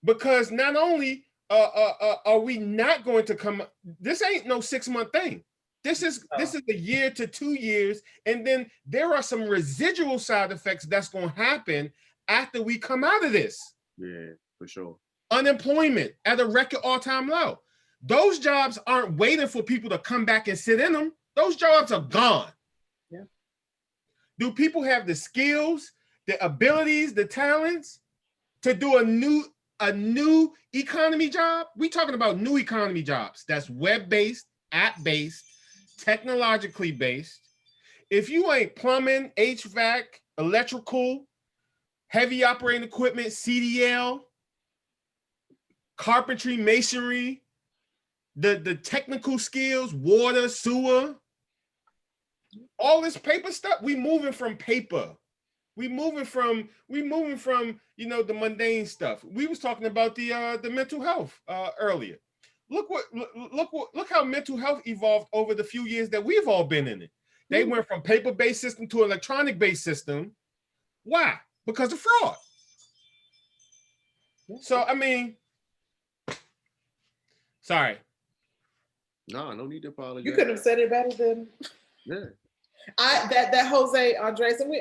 because not only are we not going to come, this ain't no 6-month thing. This is a year to 2 years. And then there are some residual side effects that's going to happen after we come out of this. Yeah, for sure. Unemployment at a record all-time low. Those jobs aren't waiting for people to come back and sit in them. Those jobs are gone. Yeah. Do people have the skills, the abilities, the talents to do a new economy job? We talking about new economy jobs. That's web-based, app-based, technologically based. If you ain't plumbing, HVAC, electrical, heavy operating equipment, CDL, carpentry, masonry, the technical skills, water, sewer, all this paper stuff. We moving from paper. We moving from the mundane stuff. We was talking about the mental health earlier. Look how mental health evolved over the few years that we've all been in it. They went from paper-based system to electronic-based system. Why? Because of fraud. So I mean, sorry. No need to apologize. You couldn't have said it better than that Jose Andres. And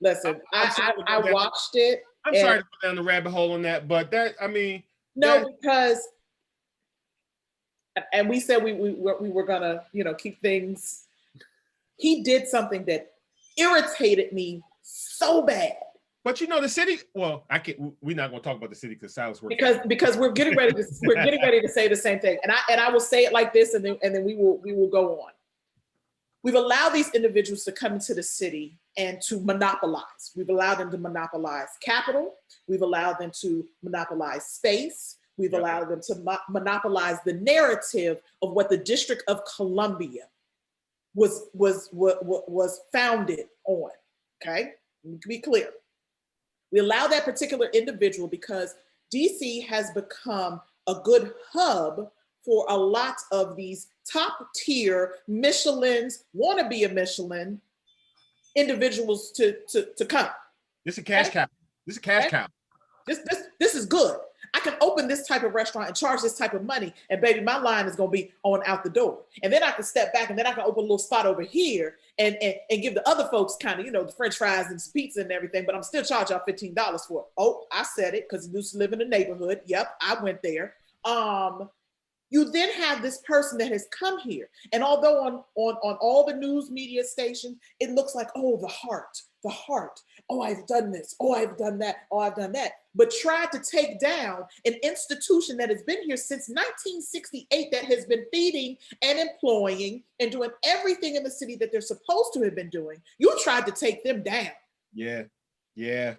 listen. I watched it. I'm sorry to go down the rabbit hole on that, but because we said we were gonna keep things. He did something that irritated me so bad. But the city. Well, I can't. We're not going to talk about the city because Silas works. Because we're getting ready to say the same thing, and I will say it like this, and then we will go on. We've allowed these individuals to come into the city and to monopolize. We've allowed them to monopolize capital. We've allowed them to monopolize space. We've allowed them to monopolize the narrative of what the District of Columbia was founded on. Okay, to be clear. We allow that particular individual because DC has become a good hub for a lot of these top tier Michelins, want to be a Michelin individuals to come. This is a cash cow. This is a cash cow. This is good. I can open this type of restaurant and charge this type of money, and baby, my line is gonna be on out the door. And then I can step back, and then I can open a little spot over here and give the other folks kind of, the French fries and pizza and everything, but I'm still charging y'all $15 for it. Oh, I said it because I used to live in the neighborhood. Yep, I went there. You then have this person that has come here, and although on all the news media stations, it looks like, oh, the heart. Oh, I've done this. Oh, I've done that. Oh, I've done that. But tried to take down an institution that has been here since 1968 that has been feeding and employing and doing everything in the city that they're supposed to have been doing. You tried to take them down. Yeah. And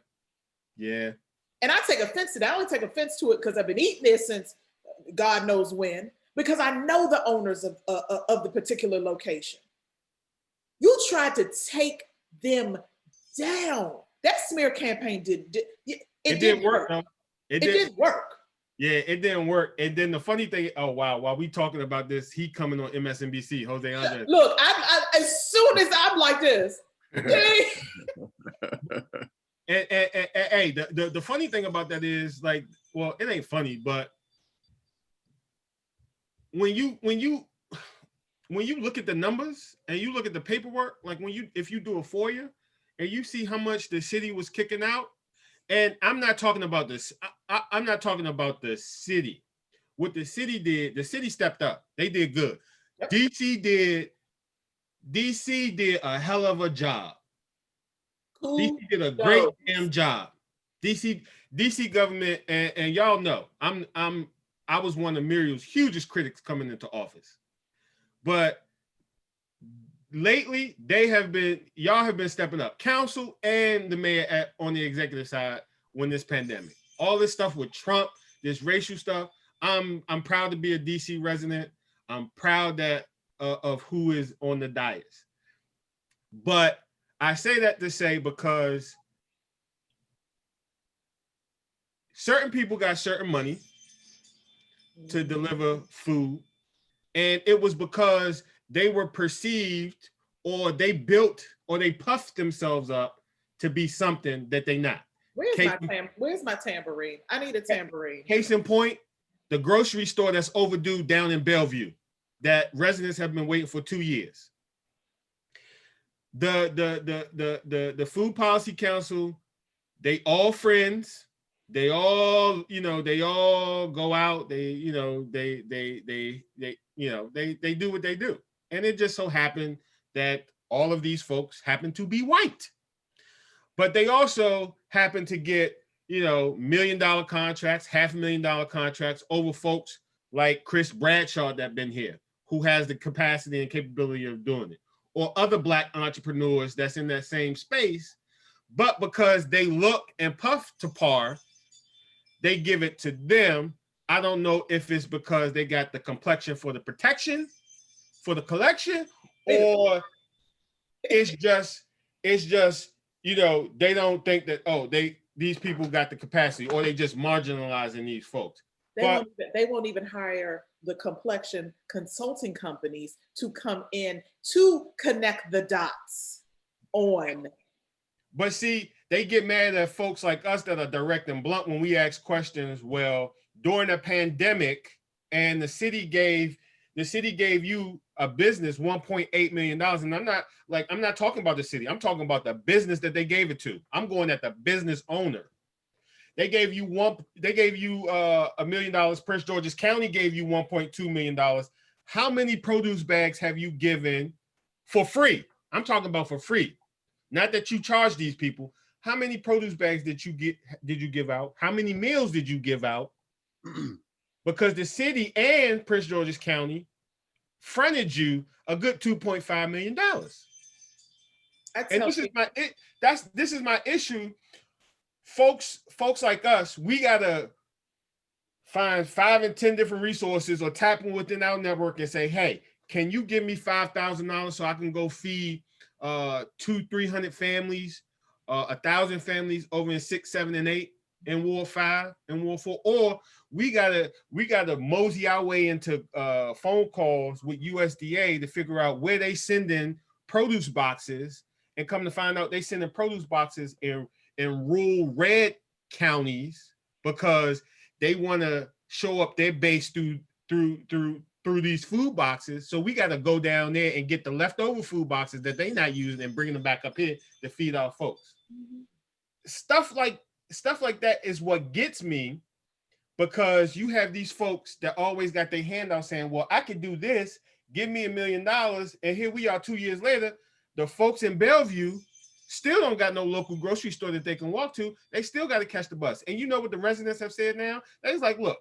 I take offense to that. I only take offense to it because I've been eating there since God knows when, because I know the owners of the particular location. You tried to take them down. That smear campaign didn't work. No. It didn't work. Yeah, it didn't work. And then the funny thing, oh wow, while we talking about this, he coming on MSNBC, Jose Andres. Look, I as soon as I'm like this. and hey, the funny thing about that is like, well, it ain't funny, but when you look at the numbers and you look at the paperwork, like if you do a FOIA and you see how much the city was kicking out, and I'm not talking about this, I'm not talking about the city. What the city did, the city stepped up. They did good. Yep. DC did a hell of a job. Cool. DC did a great damn job. DC government, and y'all know, I was one of Muriel's hugest critics coming into office. But lately, y'all have been stepping up. Council and the mayor on the executive side when this pandemic. All this stuff with Trump, this racial stuff. I'm proud to be a DC resident. I'm proud that of who is on the dais. But I say that to say because certain people got certain money to deliver food, and it was because they were perceived or they built or they puffed themselves up to be something that they not. Where's my tambourine? I need a tambourine. Case in point, the grocery store that's overdue down in Bellevue that residents have been waiting for 2 years. The Food Policy Council, they all friends. They all, they all go out. They do what they do. And it just so happened that all of these folks happen to be white. But they also happen to get, $1 million contracts, $500,000 contracts over folks like Chris Bradshaw that been here, who has the capacity and capability of doing it, or other Black entrepreneurs that's in that same space. But because they look and puff to par, they give it to them. I don't know if it's because they got the complexion for the protection, for the collection, or it's just, you know, they don't think that, oh, these people got the capacity, or they just marginalizing these folks. They won't even hire the complexion consulting companies to come in to connect the dots on. But see, they get mad at folks like us that are direct and blunt when we ask questions. Well, during the pandemic, and the city gave you a business $1.8 million. And I'm not talking about the city. I'm talking about the business that they gave it to. I'm going at the business owner. They gave you $1 million. Prince George's County gave you $1.2 million. How many produce bags have you given for free? I'm talking about for free. Not that you charge these people. How many produce bags did you give out? How many meals did you give out? Because the city and Prince George's County fronted you a good $2.5 million. And this is my issue. Folks like us, we gotta find 5 and 10 different resources or tap them within our network and say, hey, can you give me $5,000 so I can go feed 200-300 families, 1,000 families over in 6, 7, and 8 in Ward 5 and Ward 4? Or we gotta mosey our way into phone calls with USDA to figure out where they sending produce boxes, and come to find out they sending produce boxes in rural red counties because they want to show up their base through these food boxes. So we got to go down there and get the leftover food boxes that they not using and bringing them back up here to feed our folks. Mm-hmm. Stuff like that is what gets me, because you have these folks that always got their hand out saying, well, I could do this, give me $1 million. And here we are 2 years later, the folks in Bellevue still don't got no local grocery store that they can walk to. They still got to catch the bus. And you know what the residents have said now? They're like, look,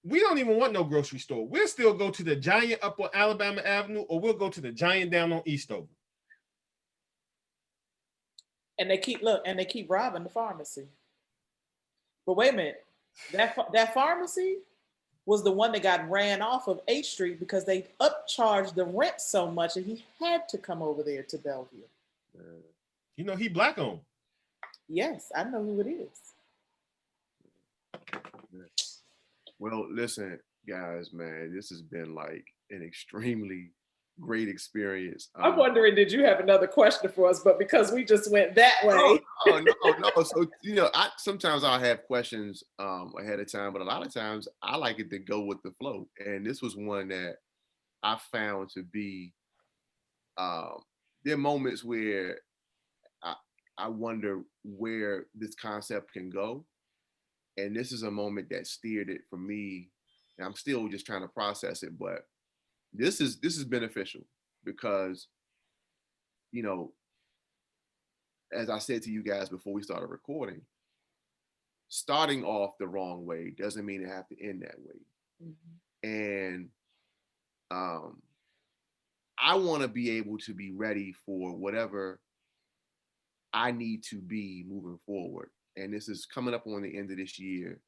we don't even want no grocery store. We'll still go to the Giant up on Alabama Avenue, or we'll go to the Giant down on Eastover. And they keep robbing the pharmacy. But wait a minute, that pharmacy was the one that got ran off of 8th Street because they upcharged the rent so much, and he had to come over there to Bellevue. You know, he Black owned. Yes, I know who it is. Well, listen, guys, man, this has been like an extremely great experience. I'm wondering, did you have another question for us? But because we just went that way. No. So, you know, sometimes I'll have questions ahead of time, but a lot of times I like it to go with the flow. And this was one that I found to be, there are moments where I wonder where this concept can go. And this is a moment that steered it for me. And I'm still just trying to process it, but this is beneficial because, you know, as I said to you guys before we started recording, starting off the wrong way doesn't mean it have to end that way. Mm-hmm. And I want to be able to be ready for whatever I need to be moving forward. And this is coming up on the end of this year.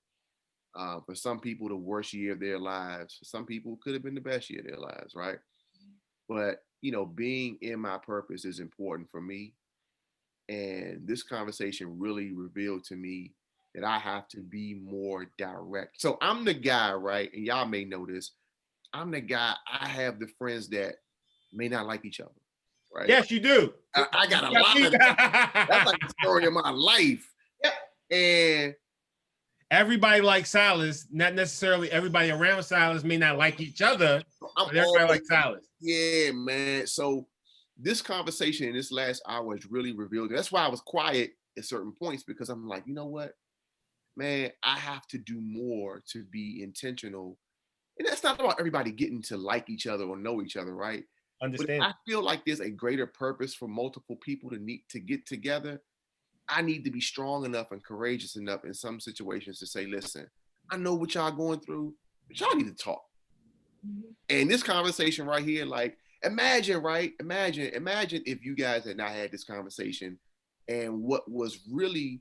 For some people, the worst year of their lives. For some people, could have been the best year of their lives, right? But, you know, being in my purpose is important for me. And this conversation really revealed to me that I have to be more direct. So I'm the guy, right? And y'all may know this. I'm the guy, I have the friends that may not like each other, right? Yes, you do. I got a lot of that. That's like the story of my life. Yep. And everybody likes Silas, not necessarily everybody around Silas may not like each other, but everybody likes Silas. Yeah, man. So this conversation in this last hour has really revealed. That's why I was quiet at certain points, because I'm like, you know what, man, I have to do more to be intentional. And that's not about everybody getting to like each other or know each other, right? Understand. But I feel like there's a greater purpose for multiple people to need to get together. I need to be strong enough and courageous enough in some situations to say, listen, I know what y'all going through, but y'all need to talk. Mm-hmm. And this conversation right here, like, imagine if you guys had not had this conversation, and what was really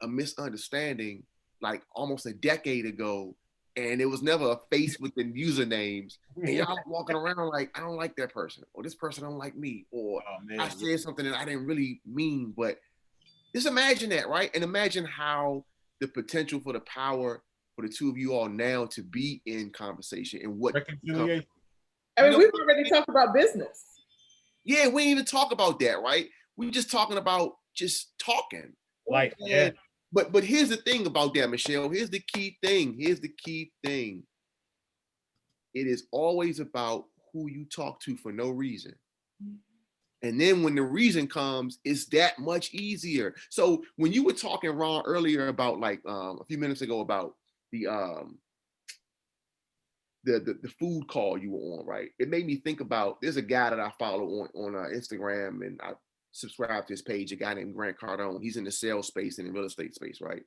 a misunderstanding, like almost a decade ago, and it was never a face with the usernames. And y'all walking around like, I don't like that person, or this person don't like me, or I said something that I didn't really mean. But just imagine that, right? And imagine how the potential for the power for the two of you all now to be in conversation and what reconciliation. I mean, we've already talked about business. Yeah, we ain't even talk about that, right? We're just talking about just talking. Life, yeah. But here's the thing about that, Michelle. Here's the key thing. It is always about who you talk to for no reason. And then when the reason comes, it's that much easier. So when you were talking, Ron, earlier about like a few minutes ago about the food call you were on, right? It made me think about, there's a guy that I follow on Instagram, and I subscribe to his page, a guy named Grant Cardone. He's in the sales space and the real estate space, right?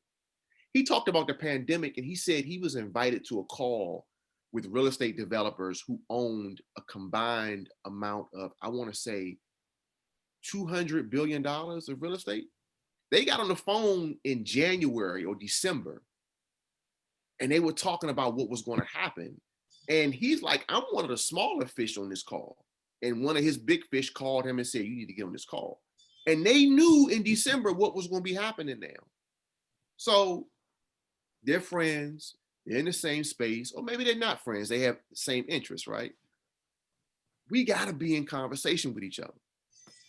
He talked about the pandemic, and he said he was invited to a call with real estate developers who owned a combined amount of, I want to say, $200 billion of real estate. They got on the phone in January or December, and they were talking about what was going to happen. And he's like, I'm one of the smaller fish on this call. And one of his big fish called him and said, you need to get on this call. And they knew in December what was going to be happening now. So they're friends, they're in the same space, or maybe they're not friends, they have the same interests, right? We got to be in conversation with each other.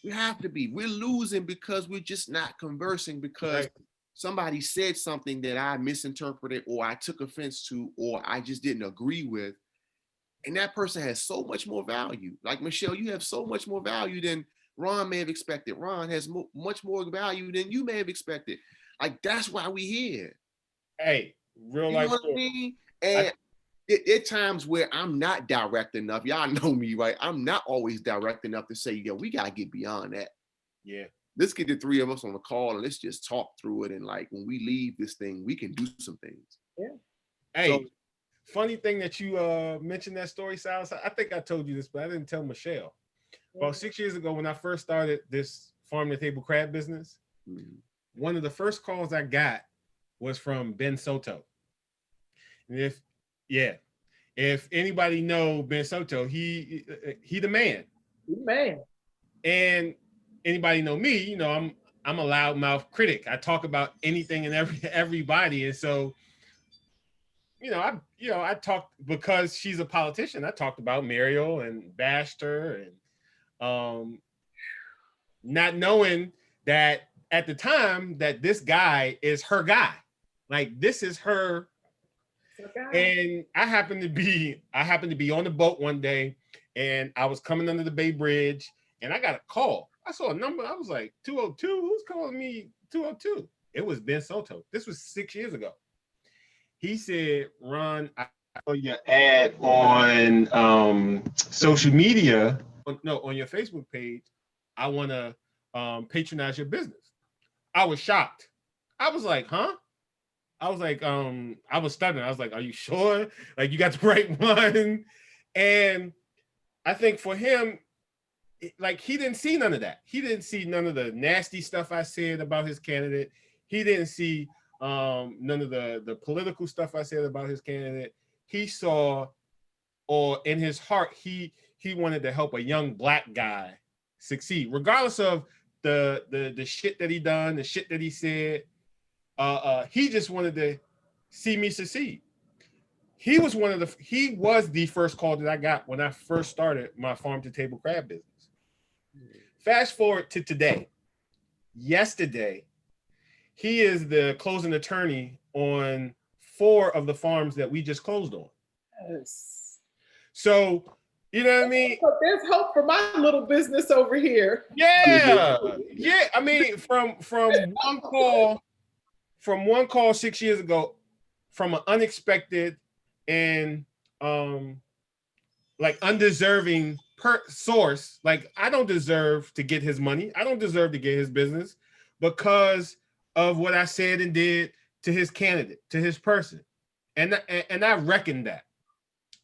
We have to be. We're losing because we're just not conversing, because somebody said something that I misinterpreted, or I took offense to, or I just didn't agree with. And that person has so much more value. Like Michelle, you have so much more value than Ron may have expected. Ron has much more value than you may have expected. Like, that's why we here. Hey, real life. You know what I mean? And there are times where I'm not direct enough. Y'all know me, right? I'm not always direct enough to say, yo, we got to get beyond that. Yeah. Let's get the three of us on the call and let's just talk through it. And like, when we leave this thing, we can do some things. Yeah. Hey, so, funny thing that you mentioned that story, Silas. I think I told you this, but I didn't tell Michelle. Yeah. About 6 years ago, when I first started this farm to table crab business, one of the first calls I got was from Ben Soto. And if anybody know Ben Soto, he the man. The man. And anybody know me, you know, I'm a loudmouth critic. I talk about anything and everybody, and so, I talked, because she's a politician, I talked about Muriel and bashed her, and not knowing that at the time that this guy is her guy. Like, this is her. And I happened to be on the boat one day, and I was coming under the Bay Bridge, and I got a call. I saw a number. I was like, 202. Who's calling me 202? It was Ben Soto. This was 6 years ago. He said, Ron, I saw your ad on social media. On your Facebook page. I want to patronize your business. I was shocked. I was like, huh? I was like, I was stunned. I was like, are you sure? Like, you got the right one? And I think for him, like, he didn't see none of that. He didn't see none of the nasty stuff I said about his candidate. He didn't see none of the political stuff I said about his candidate. He saw, or in his heart, he wanted to help a young Black guy succeed, regardless of the shit that he done, the shit that he said. He just wanted to see me succeed. He was the first call that I got when I first started my farm to table crab business. Fast forward to today. Yesterday, he is the closing attorney on 4 of the farms that we just closed on. Yes. So, you know what I mean? There's hope for my little business over here. Yeah. Yeah. I mean, from one call 6 years ago, from an unexpected and like undeserving source. Like, I don't deserve to get his money. I don't deserve to get his business because of what I said and did to his candidate, to his person. And I reckoned that.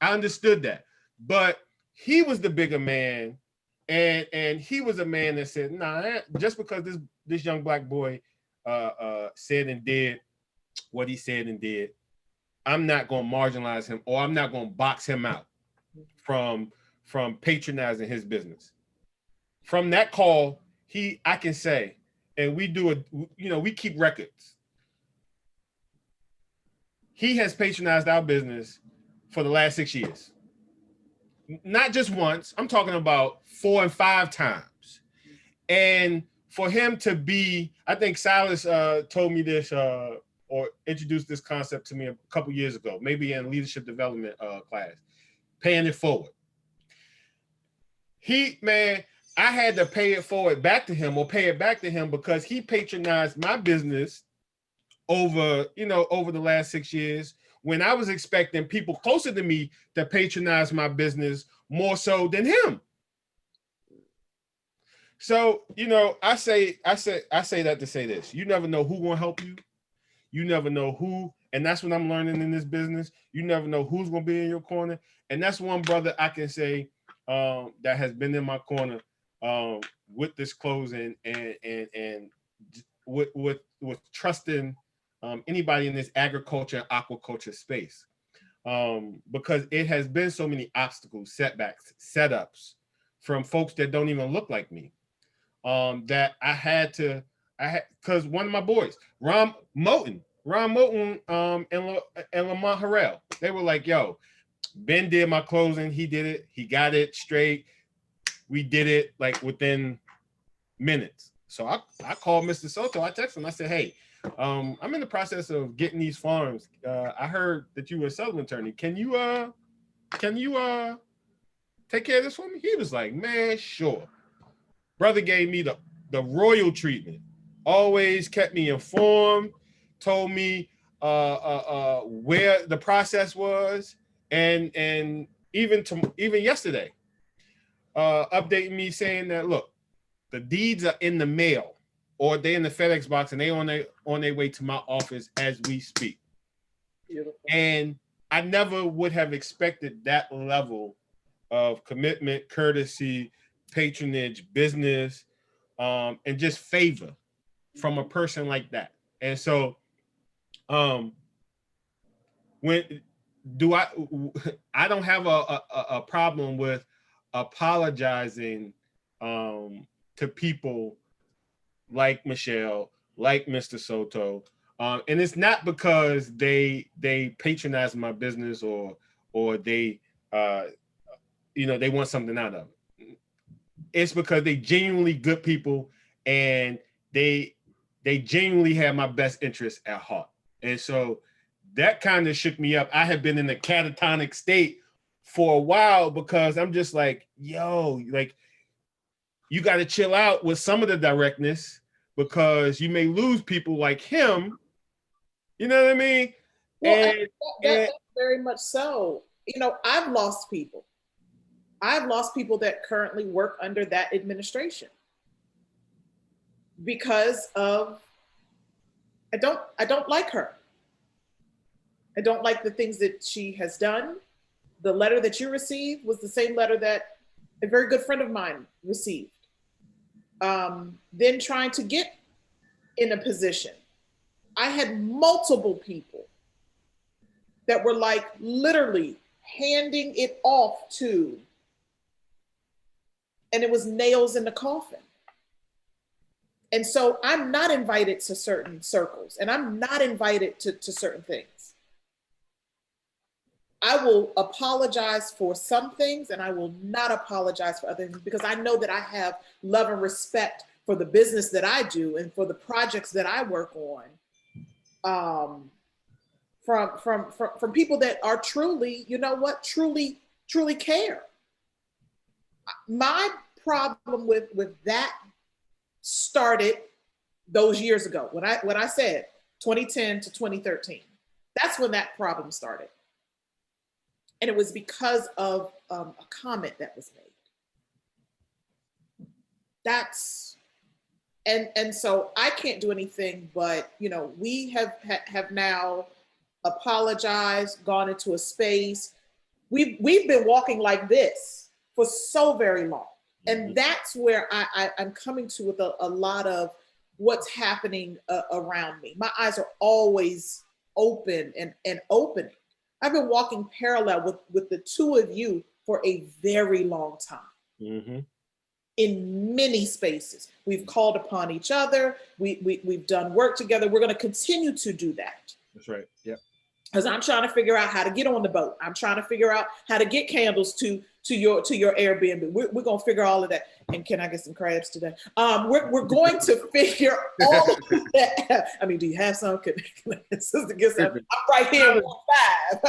I understood that. But he was the bigger man, and he was a man that said, nah, just because this young Black boy said and did what he said and did, I'm not going to marginalize him, or I'm not going to box him out from patronizing his business. From that call, I can say, and we do we keep records. He has patronized our business for the last 6 years. Not just once, I'm talking about 4 and 5 times. And for him to be, I think Silas told me this or introduced this concept to me a couple years ago, maybe in leadership development class, paying it forward. I had to pay it forward back to him, or pay it back to him, because he patronized my business over the last 6 years, when I was expecting people closer to me to patronize my business more so than him. So, I say that to say this: you never know who will help you. You never know who, and that's what I'm learning in this business. You never know who's going to be in your corner, and that's one brother I can say that has been in my corner with this closing, and with trusting anybody in this agriculture and aquaculture space, because it has been so many obstacles, setbacks, setups from folks that don't even look like me, that I had because one of my boys, Ron Moten, and Lamont Harrell, they were like, yo, Ben did my closing. He did it. He got it straight. We did it like within minutes. So I called Mr. Soto. I texted him. I said, hey, I'm in the process of getting these farms. I heard that you were a settlement attorney. Can you take care of this for me? He was like, man, sure. Brother gave me the royal treatment. Always kept me informed, told me where the process was, and even yesterday, updating me saying that, look, the deeds are in the mail, or they in the FedEx box, and they on their way to my office as we speak. Beautiful. And I never would have expected that level of commitment, courtesy, patronage, business, and just favor from a person like that. And so, I don't have a problem with apologizing to people like Michelle, like Mr. Soto, and it's not because they patronize my business or they they want something out of it. It's because they genuinely good people, and they genuinely have my best interest at heart. And so that kind of shook me up. I have been in a catatonic state for a while, because I'm just like, yo, like, you got to chill out with some of the directness, because you may lose people like him. You know what I mean? Well, that's very much so. I've lost people. I've lost people that currently work under that administration because of, I don't like her. I don't like the things that she has done. The letter that you received was the same letter that a very good friend of mine received. Then trying to get in a position. I had multiple people that were like literally handing it off to, and it was nails in the coffin. And so I'm not invited to certain circles, and I'm not invited to certain things. I will apologize for some things, and I will not apologize for other things, because I know that I have love and respect for the business that I do and for the projects that I work on, from people that are truly, truly care. My problem with that started those years ago when I said 2010 to 2013. That's when that problem started. And it was because of a comment that was made. And so I can't do anything, but we have now apologized, gone into a space. We've been walking like this for so very long. And that's where I'm coming to with a lot of what's happening around me. My eyes are always open and opening. I've been walking parallel with the two of you for a very long time. Mm-hmm. In many spaces. We've called upon each other. We've done work together. We're going to continue to do that. That's right. Yep. Because I'm trying to figure out how to get on the boat. I'm trying to figure out how to get candles to your Airbnb. We're going to figure all of that. And can I get some crabs today? We're going to figure all of that. I mean, do you have some? Can sister get some? I'm right here at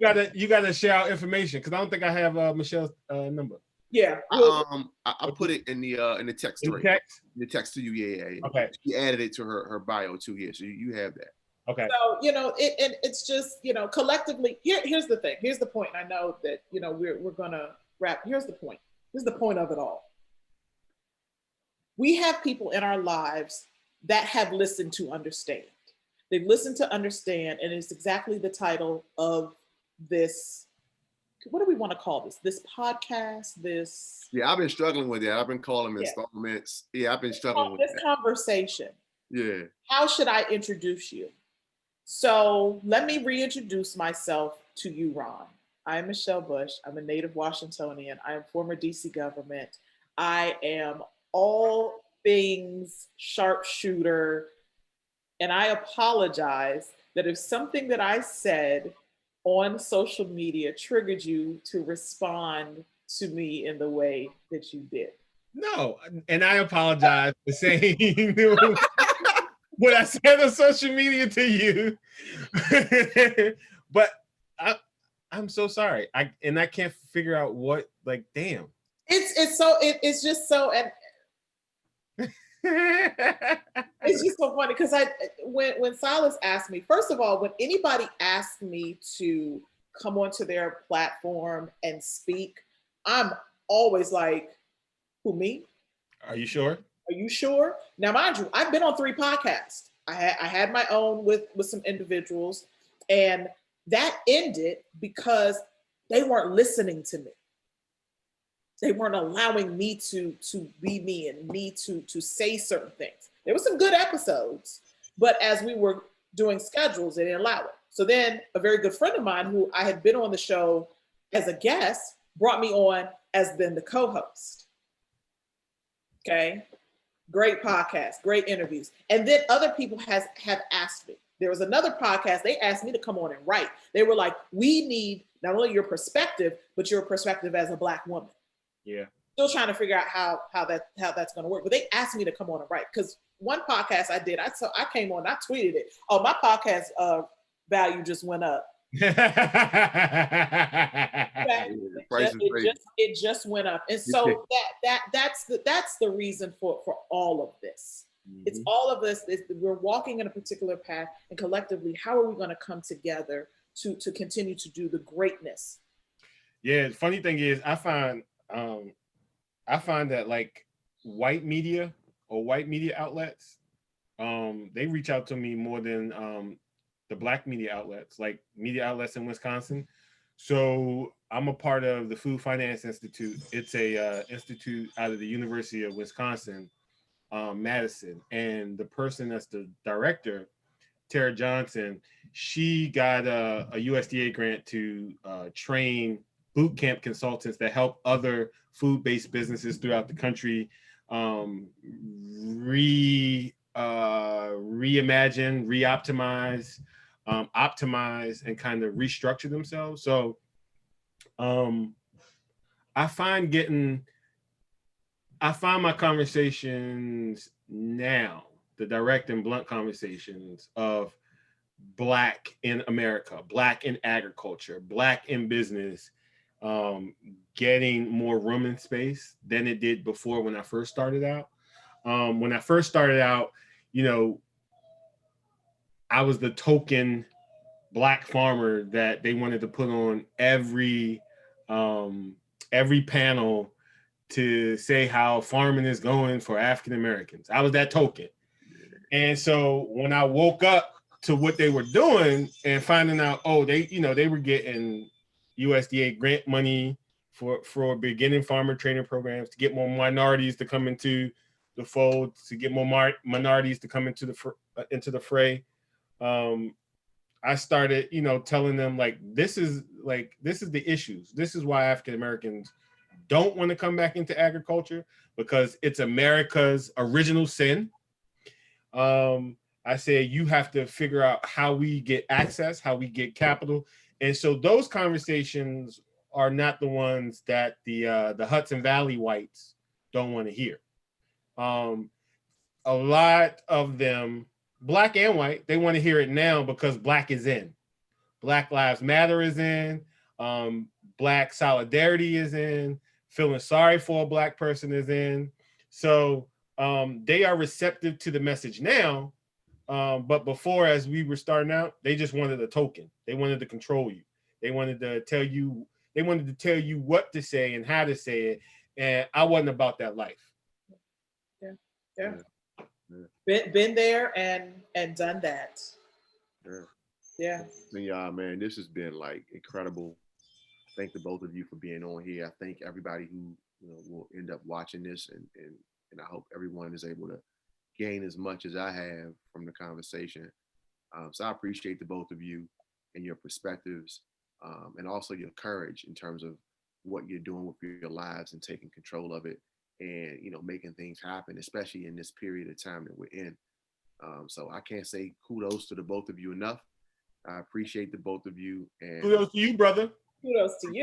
5. You gotta share out information because I don't think I have Michelle's number. Yeah. I put it in the text. In the text? In the text to you, yeah. Okay. She added it to her bio too here, so you have that. Okay. So, it's just, collectively, here's the thing. Here's the point. And I know that, we're going to wrap. Here's the point. This is the point of it all. We have people in our lives that have listened to understand. They've listened to understand, and it's exactly the title of this. What do we want to call this? This podcast, this. Yeah, I've been struggling with that. I've been calling them installments. Yeah, I've been struggling with this conversation. Yeah. How should I introduce you? So let me reintroduce myself to you, Ron. I'm Michelle Busch. I'm a native Washingtonian. I am former DC government. I am all things sharpshooter. And I apologize that if something that I said on social media triggered you to respond to me in the way that you did. No, and I apologize for saying what I said on social media to you. But I'm so sorry. I can't figure out what, damn. It's just so, and it's just so funny because when Silas asked me, first of all, when anybody asked me to come onto their platform and speak, I'm always like, who, me? Are you sure? Are you sure? Now, mind you, I've been on 3 podcasts. I had my own with some individuals, and that ended because they weren't listening to me. They weren't allowing me to be me and me to say certain things. There were some good episodes, but as we were doing schedules, they didn't allow it. So then a very good friend of mine who I had been on the show as a guest brought me on as then the co-host. Okay. Great podcast, great interviews. And then other people have asked me. There was another podcast, they asked me to come on and write. They were like, we need not only your perspective, but your perspective as a Black woman. Yeah. Still trying to figure out how that's going to work. But they asked me to come on and write. Because one podcast I did, I came on, I tweeted it. Oh, my podcast value just went up. Okay. It just went up. And so that's the reason for all of this. Mm-hmm. It's all of this. We're walking in a particular path, and collectively, how are we going to come together to continue to do the greatness? Yeah, the funny thing is I find that white media or white media outlets, they reach out to me more than the Black media outlets, like media outlets in Wisconsin. So I'm a part of the Food Finance Institute. It's a institute out of the University of Wisconsin, Madison. And the person that's the director, Tara Johnson, she got a USDA grant to train boot camp consultants that help other food-based businesses throughout the country reimagine, reoptimize, optimize, and kind of restructure themselves. So I find my conversations now, the direct and blunt conversations of Black in America, Black in agriculture, Black in business, getting more room and space than it did before when I first started out. When I first started out, I was the token Black farmer that they wanted to put on every panel to say how farming is going for African Americans. I was that token. And so when I woke up to what they were doing and finding out, they were getting USDA grant money for beginning farmer training programs to get more minorities to come into the fold, to get more minorities to come into the fray. I started, telling them like, this is the issues. This is why African Americans don't want to come back into agriculture, because it's America's original sin. I said, you have to figure out how we get access, how we get capital. And so those conversations are not the ones that the Hudson Valley whites don't want to hear. A lot of them, black and white, they want to hear it now because black is in. Black Lives Matter is in. Black solidarity is in. Feeling sorry for a black person is in. So they are receptive to the message now. But before, as we were starting out, they just wanted a token. They wanted to control you. They wanted to tell you what to say and how to say it. And I wasn't about that life. Yeah. Been there and done that. Yeah. Yeah, man, this has been like incredible. Thank the both of you for being on here. I thank everybody who will end up watching this, and I hope everyone is able to gain as much as I have from the conversation. So I appreciate the both of you and your perspectives, and also your courage in terms of what you're doing with your lives and taking control of it, and making things happen, especially in this period of time that we're in. So I can't say kudos to the both of you enough. I appreciate the both of you. And kudos to you, brother. Kudos to you.